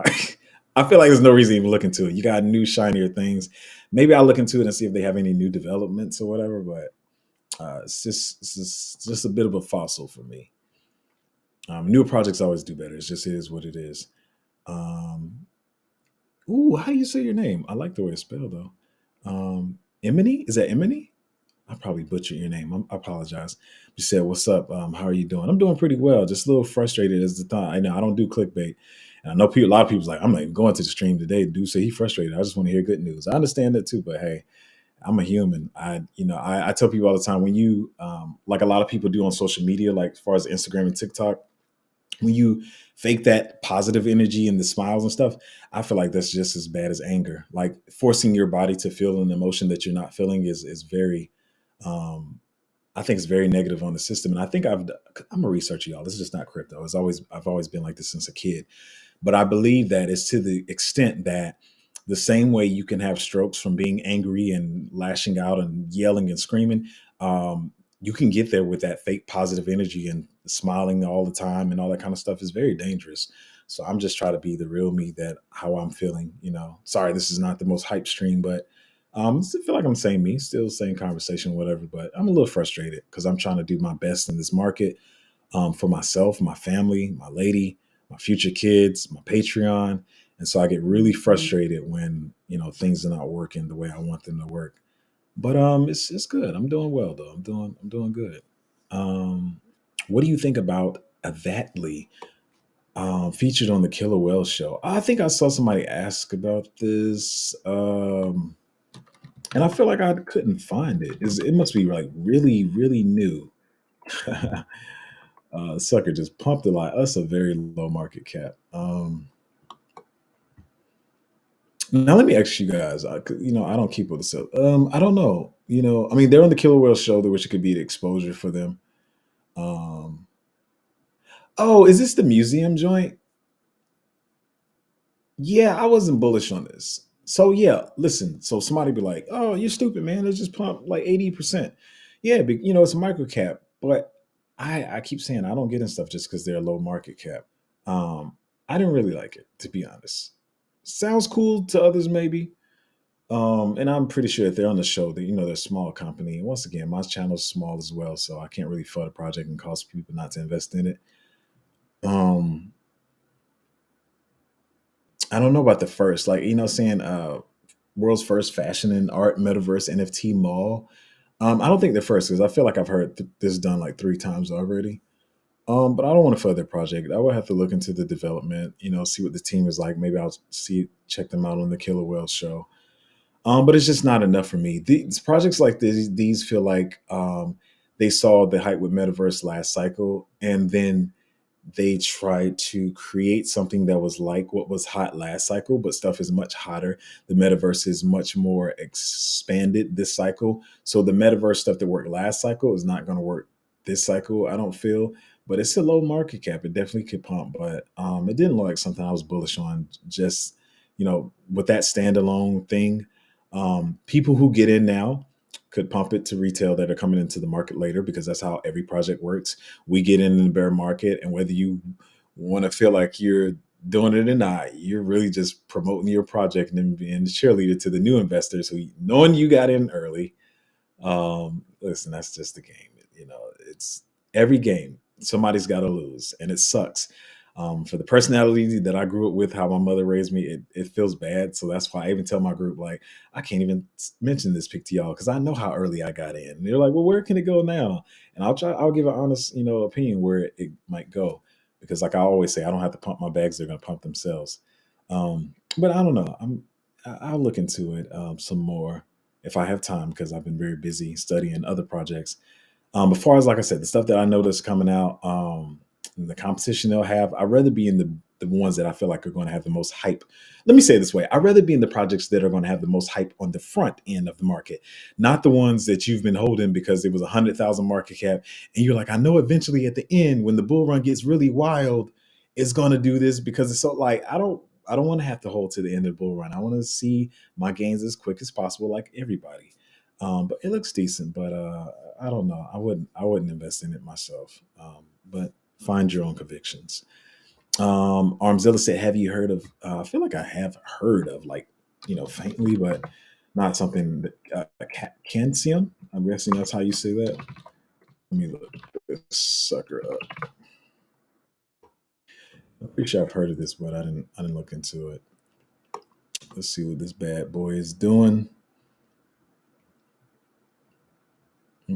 I feel like there's no reason to even look into it. You got new shinier things. Maybe I'll look into it and see if they have any new developments or whatever. But it's just a bit of a fossil for me. Newer projects always do better. It just is what it is. Um, Ooh, how do you say your name? I like the way it's spelled though. Emily? Is that Emily? I probably butchered your name. I apologize. You said, "What's up? How are you doing?" I'm doing pretty well. Just a little frustrated as the thought. I know I don't do clickbait, and I know a lot of people's like, "I'm not even going to the stream today." Dude, say he frustrated. I just want to hear good news. I understand that too, but hey, I'm a human. I tell people all the time when you like a lot of people do on social media, like as far as Instagram and TikTok, when you fake that positive energy and the smiles and stuff, I feel like that's just as bad as anger. Like forcing your body to feel an emotion that you're not feeling is very, um, I think it's very negative on the system. And I think I'm a researcher, y'all. This is just not crypto. I've always been like this since a kid. But I believe that it's to the extent that the same way you can have strokes from being angry and lashing out and yelling and screaming, you can get there with that fake positive energy and smiling all the time and all that kind of stuff is very dangerous. So I'm just trying to be the real me that how I'm feeling. Sorry, this is not the most hype stream, but Still feel like I'm saying me, still same conversation, whatever. But I'm a little frustrated because I'm trying to do my best in this market, for myself, my family, my lady, my future kids, my Patreon, and so I get really frustrated when things are not working the way I want them to work. But it's good. I'm doing well though. I'm doing good. Um, what do you think about Avatly, featured on the Killer Whale show? I think I saw somebody ask about this. And I feel like I couldn't find it. It must be like really, really new. Sucker just pumped it like us, a very low market cap. Now let me ask you guys. I don't keep with the stuff. I don't know. I mean, they're on the Killer Whale show, which it could be the exposure for them. Um, oh, is this the museum joint? Yeah, I wasn't bullish on this. So yeah, listen. So somebody be like, "Oh, you're stupid, man. They just pumped like 80%." Yeah, but it's a micro cap. But I keep saying I don't get in stuff just because they're a low market cap. Um, I didn't really like it, to be honest. Sounds cool to others, maybe. And I'm pretty sure if they're on the show, that they're a small company. And once again, my channel's small as well, so I can't really fund a project and cause people not to invest in it. Um, I don't know about the first, like saying world's first fashion and art metaverse NFT mall. I don't think the first because I feel like I've heard this done like three times already. But I don't want to further project. I would have to look into the development, see what the team is like. Maybe I'll check them out on the Killer Whale show. But it's just not enough for me. These projects like these feel like they saw the hype with metaverse last cycle, and then they tried to create something that was like what was hot last cycle, but stuff is much hotter. The metaverse is much more expanded this cycle. So the metaverse stuff that worked last cycle is not going to work this cycle, I don't feel. But it's a low market cap. It definitely could pump, but it didn't look like something I was bullish on. Just with that standalone thing, people who get in now could pump it to retail that are coming into the market later because that's how every project works. We get in the bear market, and whether you want to feel like you're doing it or not, you're really just promoting your project and then being the cheerleader to the new investors who, knowing you got in early. Listen, that's just the game. It's every game. Somebody's got to lose, and it sucks. For the personality that I grew up with, how my mother raised me, it feels bad. So that's why I even tell my group, like, I can't even mention this pick to y'all because I know how early I got in. And they're like, well, where can it go now? And I'll give an honest, opinion where it might go. Because like I always say, I don't have to pump my bags, they're gonna pump themselves. But I don't know. I'll look into it some more if I have time because I've been very busy studying other projects. As far as like I said, the stuff that I noticed coming out, and the competition they'll have, I'd rather be in the ones that I feel like are going to have the most hype. Let me say it this way: I'd rather be in the projects that are going to have the most hype on the front end of the market, not the ones that you've been holding because it was 100,000 market cap, and you're like, I know eventually at the end when the bull run gets really wild, it's going to do this because it's so like I don't want to have to hold to the end of the bull run. I want to see my gains as quick as possible, like everybody. But it looks decent, but I don't know. I wouldn't invest in it myself. But find your own convictions. Armzilla said, "Have you heard of?" I feel like I have heard of, like faintly, but not something that Cansium. I'm guessing that's how you say that. Let me look this sucker up. I'm pretty sure I've heard of this, but I didn't look into it. Let's see what this bad boy is doing. I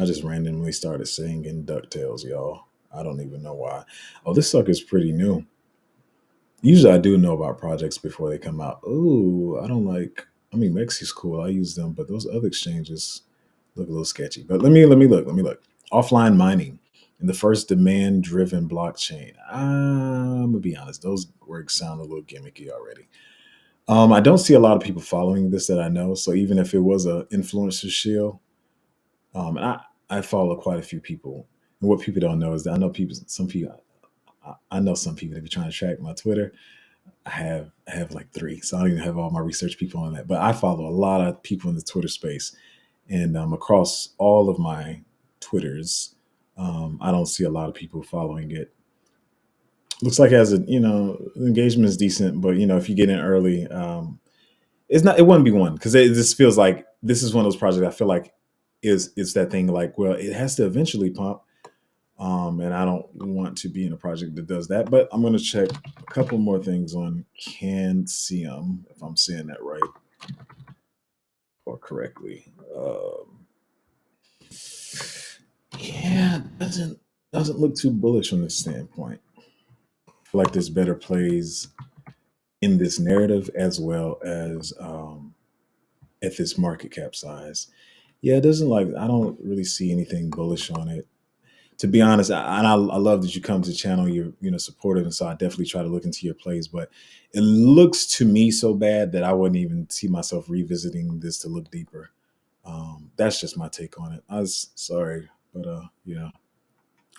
just randomly started singing DuckTales, y'all. I don't even know why. Oh, this sucker's pretty new. Usually I do know about projects before they come out. Ooh, I don't like. I mean, Mexi's cool. I use them, but those other exchanges look a little sketchy. But let me look. Let me look. Offline mining and the first demand-driven blockchain. I'm gonna be honest; those words sound a little gimmicky already. I don't see a lot of people following this that I know. So even if it was a influencer shield, and I follow quite a few people. And what people don't know is that I know people. Some people. I know some people that be trying to track my Twitter. I have like three, so I don't even have all my research people on that. But I follow a lot of people in the Twitter space, and across all of my Twitters, I don't see a lot of people following it. Looks like as a engagement is decent, but if you get in early, it's not. It wouldn't be one because it just feels like this is one of those projects. I feel like is that thing like, well, it has to eventually pump. And I don't want to be in a project that does that. But I'm going to check a couple more things on Cancium if I'm saying that right or correctly. Yeah, doesn't look too bullish from this standpoint. I feel like there's better plays in this narrative as well as at this market cap size. Yeah, it doesn't like I don't really see anything bullish on it. To be honest, I love that you come to the channel. You're supportive, and so I definitely try to look into your plays. But it looks to me so bad that I wouldn't even see myself revisiting this to look deeper. That's just my take on it. I was sorry, but yeah.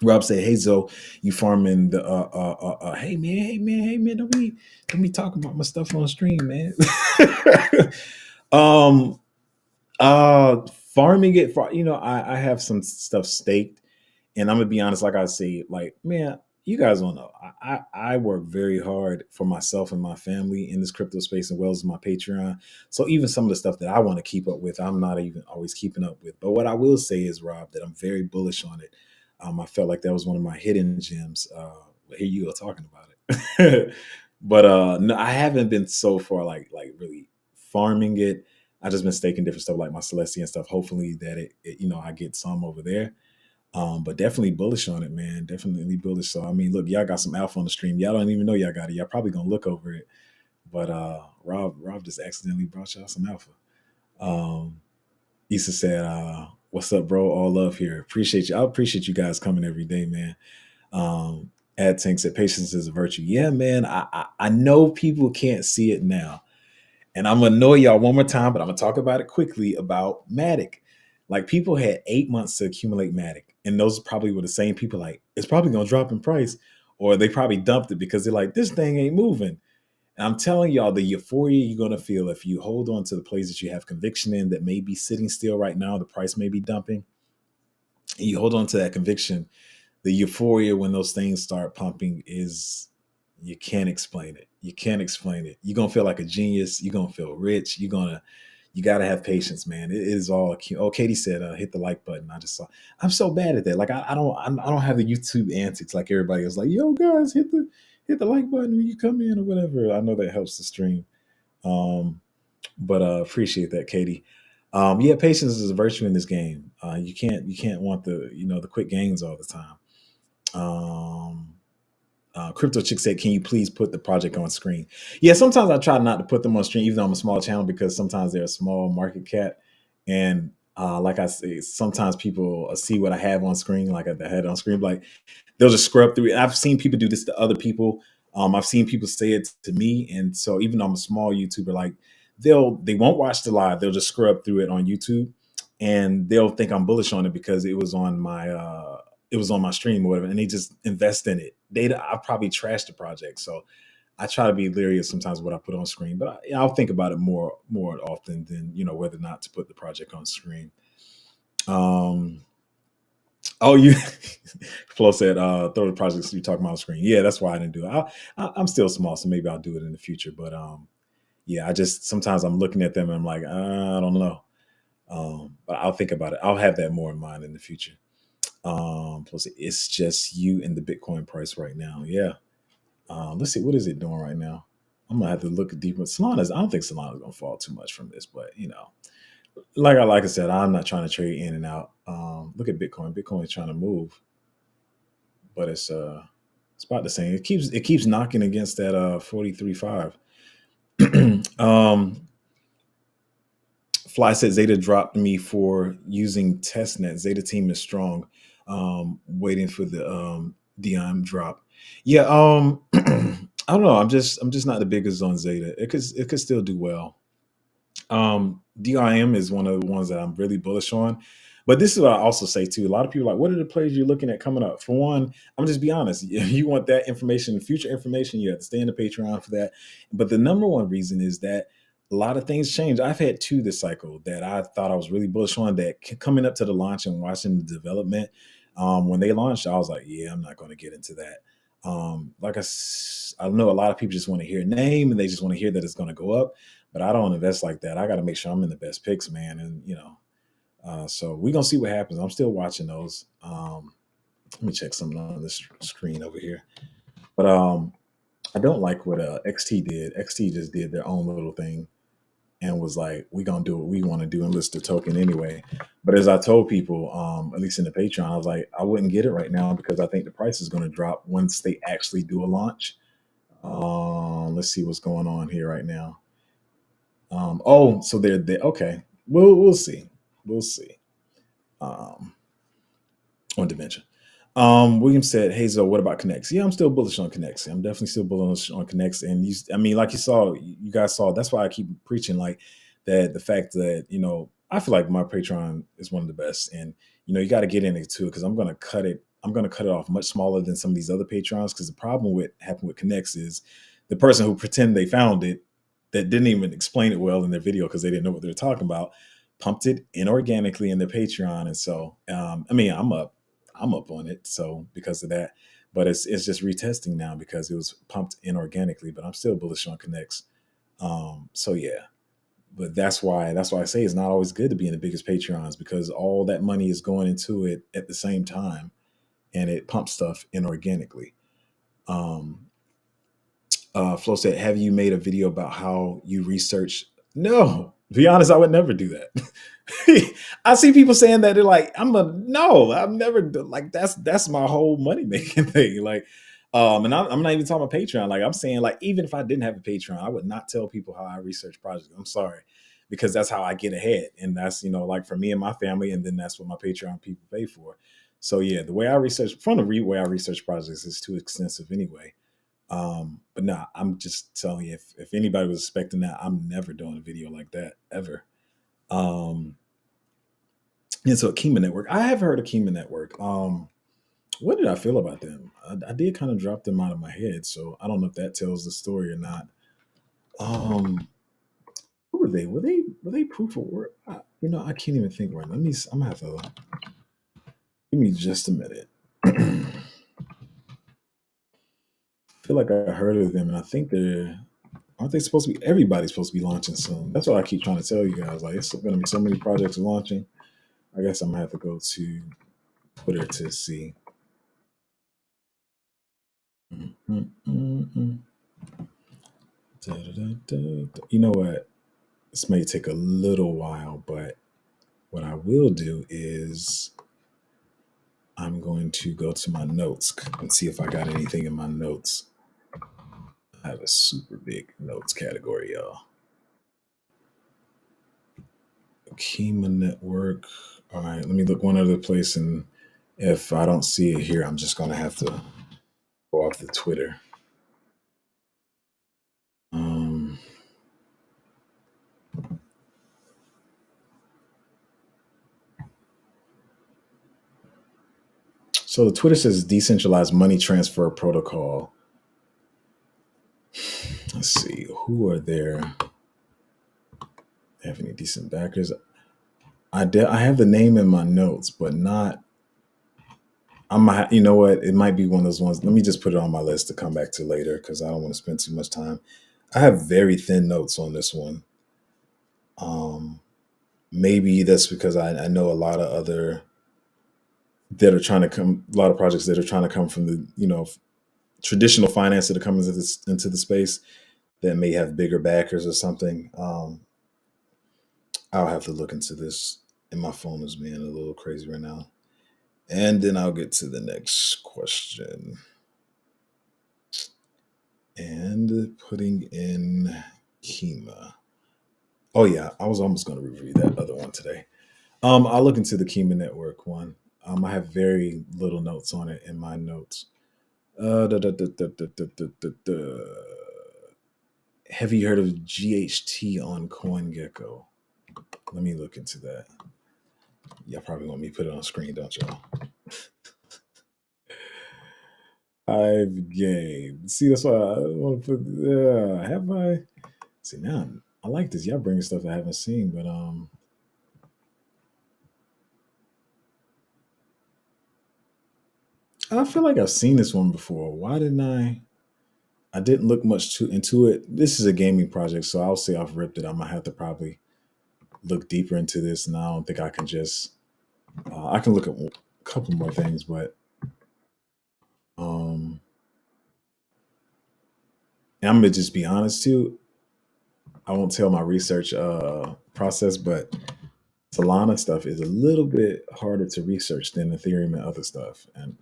Rob said, "Hey Zoe, you farming the hey man, don't be talking about my stuff on stream, man." um, farming it for I have some stuff staked, and I'm gonna be honest, like I say, like man, you guys don't know. I work very hard for myself and my family in this crypto space, as well as my Patreon. So even some of the stuff that I want to keep up with, I'm not even always keeping up with. But what I will say is, Rob, that I'm very bullish on it. I felt like that was one of my hidden gems. Here you go talking about it. But no, I haven't been so far like really farming it. I just been staking different stuff like my Celestia and stuff. Hopefully that I get some over there. But definitely bullish on it, man. Definitely bullish. So I mean, look, y'all got some alpha on the stream. Y'all don't even know y'all got it. Y'all probably gonna look over it. But Rob just accidentally brought y'all some alpha. Um, Issa said, "What's up, bro? All love here. Appreciate you. I appreciate you guys coming every day, man." Ad Tank said, "Patience is a virtue." Yeah, man. I know people can't see it now, and I'm gonna annoy y'all one more time, but I'm gonna talk about it quickly about Matic. Like people had 8 months to accumulate Matic, and those probably were the same people. Like it's probably gonna drop in price, or they probably dumped it because they're like, this thing ain't moving. And I'm telling y'all, the euphoria you're gonna feel if you hold on to the plays that you have conviction in that may be sitting still right now, the price may be dumping, and you hold on to that conviction, the euphoria when those things start pumping is you can't explain it. You can't explain it. You're gonna feel like a genius. You're gonna feel rich. You gotta have patience, man. It is all cute. Oh, Katie said, hit the like button. I just saw. I'm so bad at that. Like I don't have the YouTube antics like everybody else. Like, yo, guys, hit the like button when you come in or whatever. I know that helps the stream. But appreciate that, Katie. Yeah, patience is a virtue in this game. You can't want the quick gains all the time. Crypto Chick said, "Can you please put the project on screen?" Yeah, sometimes I try not to put them on screen, even though I'm a small channel, because sometimes they're a small market cap, and like I say, sometimes people see what I have on screen, like I had on screen, like they'll just scrub through it. I've seen people do this to other people. I've seen people say it to me, and so even though I'm a small YouTuber, like they won't watch the live, they'll just scrub through it on YouTube, and they'll think I'm bullish on it because it was on my stream or whatever, and they just invest in it. I probably trashed the project, so I try to be leery of sometimes what I put on screen, but I'll think about it more often than whether or not to put the project on screen. Oh, you Flo said, throw the projects you talking about on screen. Yeah, that's why I didn't do it. I'm still small, so maybe I'll do it in the future. But yeah, I just sometimes I'm looking at them and I'm like, I don't know. But I'll think about it. I'll have that more in mind in the future. Plus, it's just you and the Bitcoin price right now. Yeah. Let's see, what is it doing right now? I'm gonna have to look deeper. Solana's. I don't think Solana's gonna fall too much from this, but like I said, I'm not trying to trade in and out. Look at Bitcoin. Bitcoin is trying to move, but it's about the same. It keeps knocking against that 43.5. Fly said Zeta dropped me for using testnet. Zeta team is strong. Waiting for the DIM drop. Yeah. I don't know. I'm just not the biggest on Zeta. It could still do well. DIM is one of the ones that I'm really bullish on. But this is what I also say too. A lot of people are like, what are the plays you're looking at coming up? For one, I'm just be honest. If you want that information, future information, you have to stay in the Patreon for that. But the number one reason is that a lot of things change. I've had two this cycle that I thought I was really bullish on that coming up to the launch and watching the development. When they launched, I was like, yeah, I'm not going to get into that. I know a lot of people just want to hear a name and they just want to hear that it's going to go up. but I don't invest like that. I got to make sure I'm in the best picks, man. And so we're gonna see what happens. I'm still watching those. Let me check something on this screen over here. But I don't like what XT did. XT just did their own little thing and was like, "We gonna do what we want to do and list the token anyway." But as I told people, at least in the Patreon, I was like, I wouldn't get it right now because I think the price is going to drop once they actually do a launch. Let's see what's going on here right now. Oh, so they're okay. We'll see. We'll see. Um, on Dimension. William said, "Hey Zo, what about Connects?" Yeah, I'm still bullish on Connects. I'm definitely still bullish on Connects. And I mean, like you guys saw. That's why I keep preaching like that. The fact that I feel like my Patreon is one of the best, and you got to get in it too because I'm gonna cut it. I'm gonna cut it off much smaller than some of these other Patreons because the problem with happened with Connects is the person who pretend they found it that didn't even explain it well in their video because they didn't know what they were talking about pumped it inorganically in their Patreon, and so I mean, I'm up on it. So because of that, but it's just retesting now because it was pumped inorganically. But I'm still bullish on Connects. So yeah, but that's why I say it's not always good to be in the biggest Patreons because all that money is going into it at the same time, and it pumps stuff inorganically. Um, Flo said, "Have you made a video about how you research?" No, to be honest, I would never do that. I see people saying that they're like, no, I've never like that's my whole money making thing. Like, and I'm not even talking about Patreon. Like, I'm saying like even if I didn't have a Patreon, I would not tell people how I research projects. I'm sorry, because that's how I get ahead, and that's like for me and my family, and then that's what my Patreon people pay for. So yeah, the way I research from the way I research projects is too extensive anyway. But nah, I'm just telling you, if anybody was expecting that, I'm never doing a video like that ever. Um, and so Kima Network, I have heard of Kima Network. What did I feel about them? I did kind of drop them out of my head, so I don't know if that tells the story or not. Um, who were they? Were they proof of work? I can't even think right now. I'm gonna have to give me just a minute. I feel like I heard of them, and I think they're aren't they supposed to be? Everybody's supposed to be launching soon. That's what I keep trying to tell you guys. Like, it's going to be so many projects launching. I guess I'm gonna have to go to Twitter to see. Mm-mm-mm-mm. Da-da-da-da-da. You know what? This may take a little while, but what I will do is I'm going to go to my notes and see if I got anything in my notes. I have a super big notes category, y'all. Kima Network. All right, let me look one other place, and if I don't see it here, I'm just gonna have to go off the Twitter. Um, so the Twitter says decentralized money transfer protocol. Let's see, who are there? Have any decent backers? I have the name in my notes, but not. You know what? It might be one of those ones. Let me just put it on my list to come back to later because I don't want to spend too much time. I have very thin notes on this one. Maybe that's because I know a lot of other that are trying to come, a lot of projects that are trying to come from the traditional finance that are coming into the space that may have bigger backers or something. I'll have to look into this, and my phone is being a little crazy right now. And then I'll get to the next question. And putting in Kima. Oh yeah, I was almost going to review that other one today. I'll look into the Kima Network one. I have very little notes on it in my notes. Have you heard of GHT on CoinGecko? Let me look into that. Y'all probably want me to put it on screen, don't y'all? I've gamed. See, that's why I want to put. Have I? See now, I like this. Y'all bringing stuff I haven't seen, but I feel like I've seen this one before. Why didn't I? I didn't look much into it. This is a gaming project, so I'll say I've ripped it. I'm gonna have to probably look deeper into this, and I don't think I can just. I can look at a couple more things, but um, and I'm gonna just be honest too. I won't tell my research process, but Solana stuff is a little bit harder to research than Ethereum and other stuff, and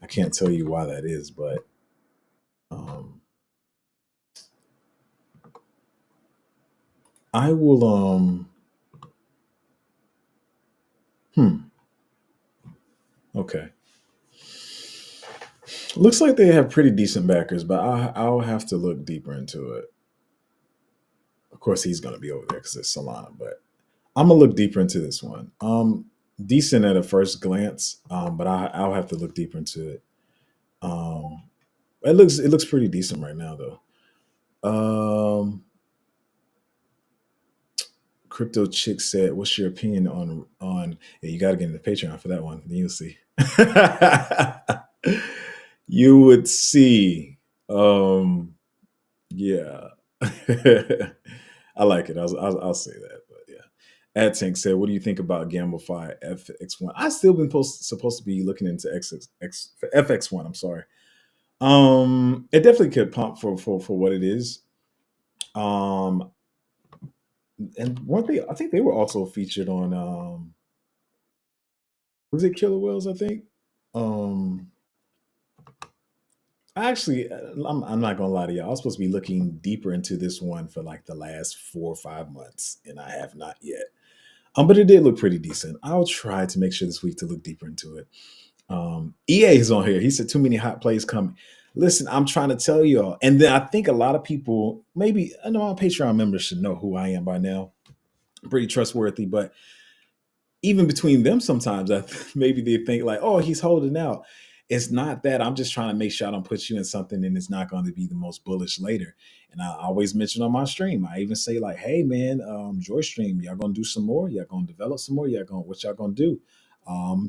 I can't tell you why that is, but um, I will. Hmm. Okay. Looks like they have pretty decent backers, but I'll have to look deeper into it. Of course, he's going to be over there because it's Solana, but I'm gonna look deeper into this one. Decent at a first glance, but I'll have to look deeper into it. Um, it looks pretty decent right now though. Um, Crypto Chick said, "What's your opinion on?" Yeah, you got to get into Patreon for that one. Then you'll see. You would see. Yeah. I like it. I'll say that. But yeah. AdTank said, "What do you think about Gamify FX1?" I still been supposed to be looking into FX1. I'm sorry. It definitely could pump for what it is. Um, and one thing I think they were also featured on was it Killer Whales? I think. Um, Actually, I'm not gonna lie to you. I was supposed to be looking deeper into this one for like the last 4 or 5 months, and I have not yet. But it did look pretty decent. I'll try to make sure this week to look deeper into it. EA is on here. He said too many hot plays coming. Listen, I'm trying to tell y'all, and then I think a lot of people, maybe I know our Patreon members should know who I am by now. I'm pretty trustworthy, but even between them sometimes maybe they think like, oh, he's holding out. It's not that. I'm just trying to make sure I don't put you in something and it's not going to be the most bullish later. And I always mention on my stream, I even say like, hey man, Joy stream, y'all gonna do some more, y'all gonna develop some more, what y'all gonna do?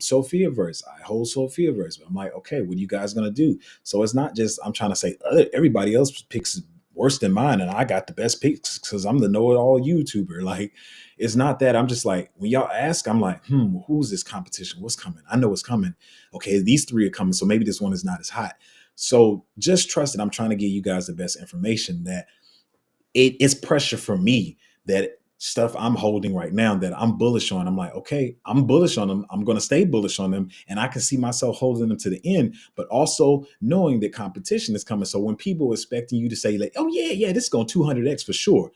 Sophia verse, I hold Sophia verse. I'm like, okay, what are you guys gonna do? So it's not just I'm trying to say everybody else picks worse than mine and I got the best picks because I'm the know-it-all YouTuber. Like it's not that. I'm just like, when y'all ask, I'm like, who's this competition? What's coming? I know what's coming. Okay, these three are coming, so maybe this one is not as hot. So just trust that I'm trying to give you guys the best information that it's pressure for me that stuff I'm holding right now that I'm bullish on. I'm like, okay, I'm bullish on them. I'm going to stay bullish on them. And I can see myself holding them to the end, but also knowing that competition is coming. So when people are expecting you to say like, oh yeah, this is going 200X for sure.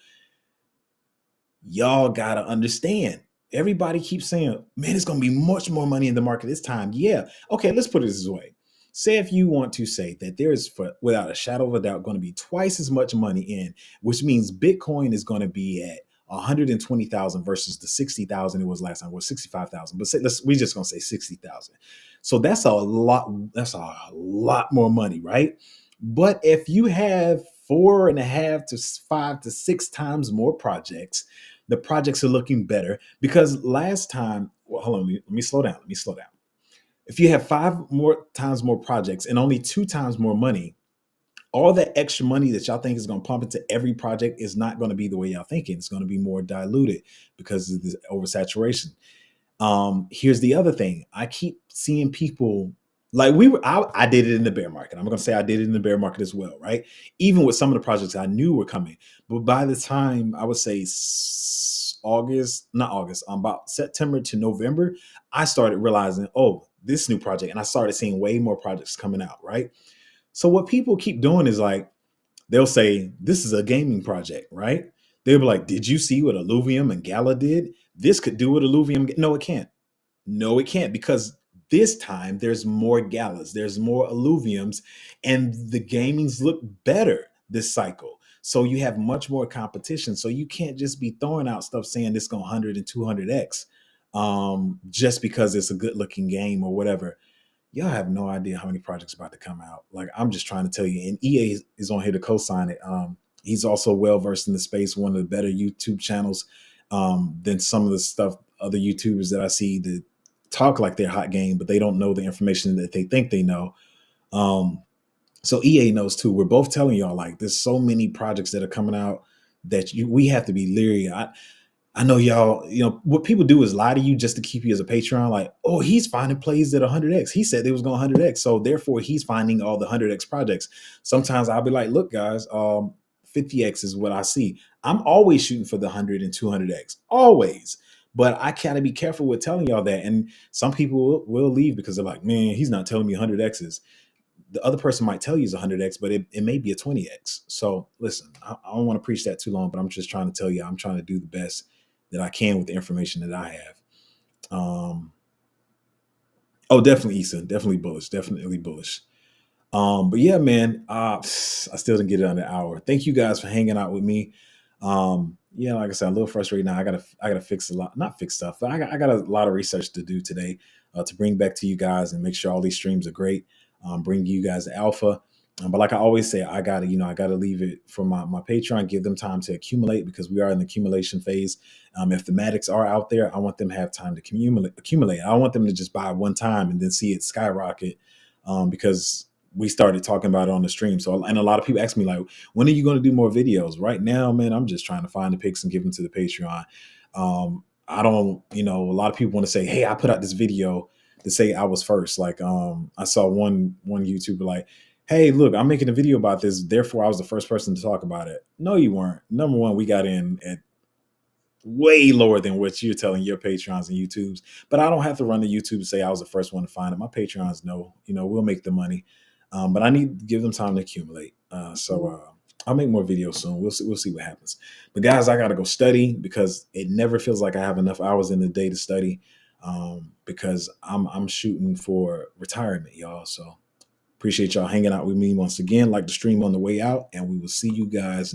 Y'all got to understand. Everybody keeps saying, man, it's going to be much more money in the market this time. Yeah. Okay, let's put it this way. Say if you want to say that there is, without a shadow of a doubt, going to be twice as much money in, which means Bitcoin is going to be at 120,000 versus the 60,000 it was last time, was 65,000. But we just going to say 60,000. So that's a lot. That's a lot more money, right? But if you have 4.5 to 5 to 6 times more projects, the projects are looking better because last time, well, hold on, let me slow down. Let me slow down. If you have 5 more projects and only 2 times more money, all that extra money that y'all think is going to pump into every project is not going to be the way y'all thinking. It's going to be more diluted because of this oversaturation. Here's the other thing. I keep seeing people like I did it in the bear market. I'm going to say I did it in the bear market as well, right? Even with some of the projects I knew were coming. But by the time I would say not August, about September to November, I started realizing, oh, this new project. And I started seeing way more projects coming out, right? So what people keep doing is like, they'll say, this is a gaming project, right? They'll be like, did you see what Illuvium and Gala did? This could do what Illuvium. No, it can't. No, it can't because this time there's more galas, there's more alluviums, and the gamings look better this cycle. So you have much more competition. So you can't just be throwing out stuff saying this going 100 and 200x just because it's a good looking game or whatever. Y'all have no idea how many projects about to come out. Like I'm just trying to tell you, and EA is on here to co-sign it. He's also well versed in the space, one of the better YouTube channels than some of the stuff other YouTubers that I see that talk like they're hot game, but they don't know the information that they think they know. Um, So EA knows too. We're both telling y'all like there's so many projects that are coming out that we have to be leery. I know y'all, what people do is lie to you just to keep you as a Patreon. Like, oh, he's finding plays at 100x. He said they was going 100x. So therefore he's finding all the 100x projects. Sometimes I'll be like, look, guys, 50x is what I see. I'm always shooting for the 100 and 200x, always. But I gotta be careful with telling y'all that. And some people will leave because they're like, man, he's not telling me 100x's. The other person might tell you it's 100x, but it may be a 20x. So listen, I don't want to preach that too long, but I'm just trying to tell you, I'm trying to do the best that I can with the information that I have. Oh, definitely, Issa, definitely bullish, definitely bullish. But yeah, man, I still didn't get it on the hour. Thank you guys for hanging out with me. Yeah, like I said, I'm a little frustrated now. I gotta fix a lot, not fix stuff, but I got a lot of research to do today to bring back to you guys and make sure all these streams are great. Bring you guys the alpha. But like I always say, I gotta leave it for my Patreon, give them time to accumulate because we are in the accumulation phase. If the Matics are out there, I want them to have time to accumulate. I don't want them to just buy one time and then see it skyrocket because we started talking about it on the stream. So, and a lot of people ask me like, when are you going to do more videos? Right now, man, I'm just trying to find the picks and give them to the Patreon. I don't, a lot of people want to say, hey, I put out this video to say I was first. Like, I saw one YouTuber like, hey, look, I'm making a video about this. Therefore, I was the first person to talk about it. No, you weren't. Number one, we got in at way lower than what you're telling your Patreons and YouTubes. But I don't have to run to YouTube to say I was the first one to find it. My Patreons know, we'll make the money. But I need to give them time to accumulate. So I'll make more videos soon. We'll see what happens. But guys, I gotta go study because it never feels like I have enough hours in the day to study. Because I'm shooting for retirement, y'all. So appreciate y'all hanging out with me once again. Like the stream on the way out, and we will see you guys next.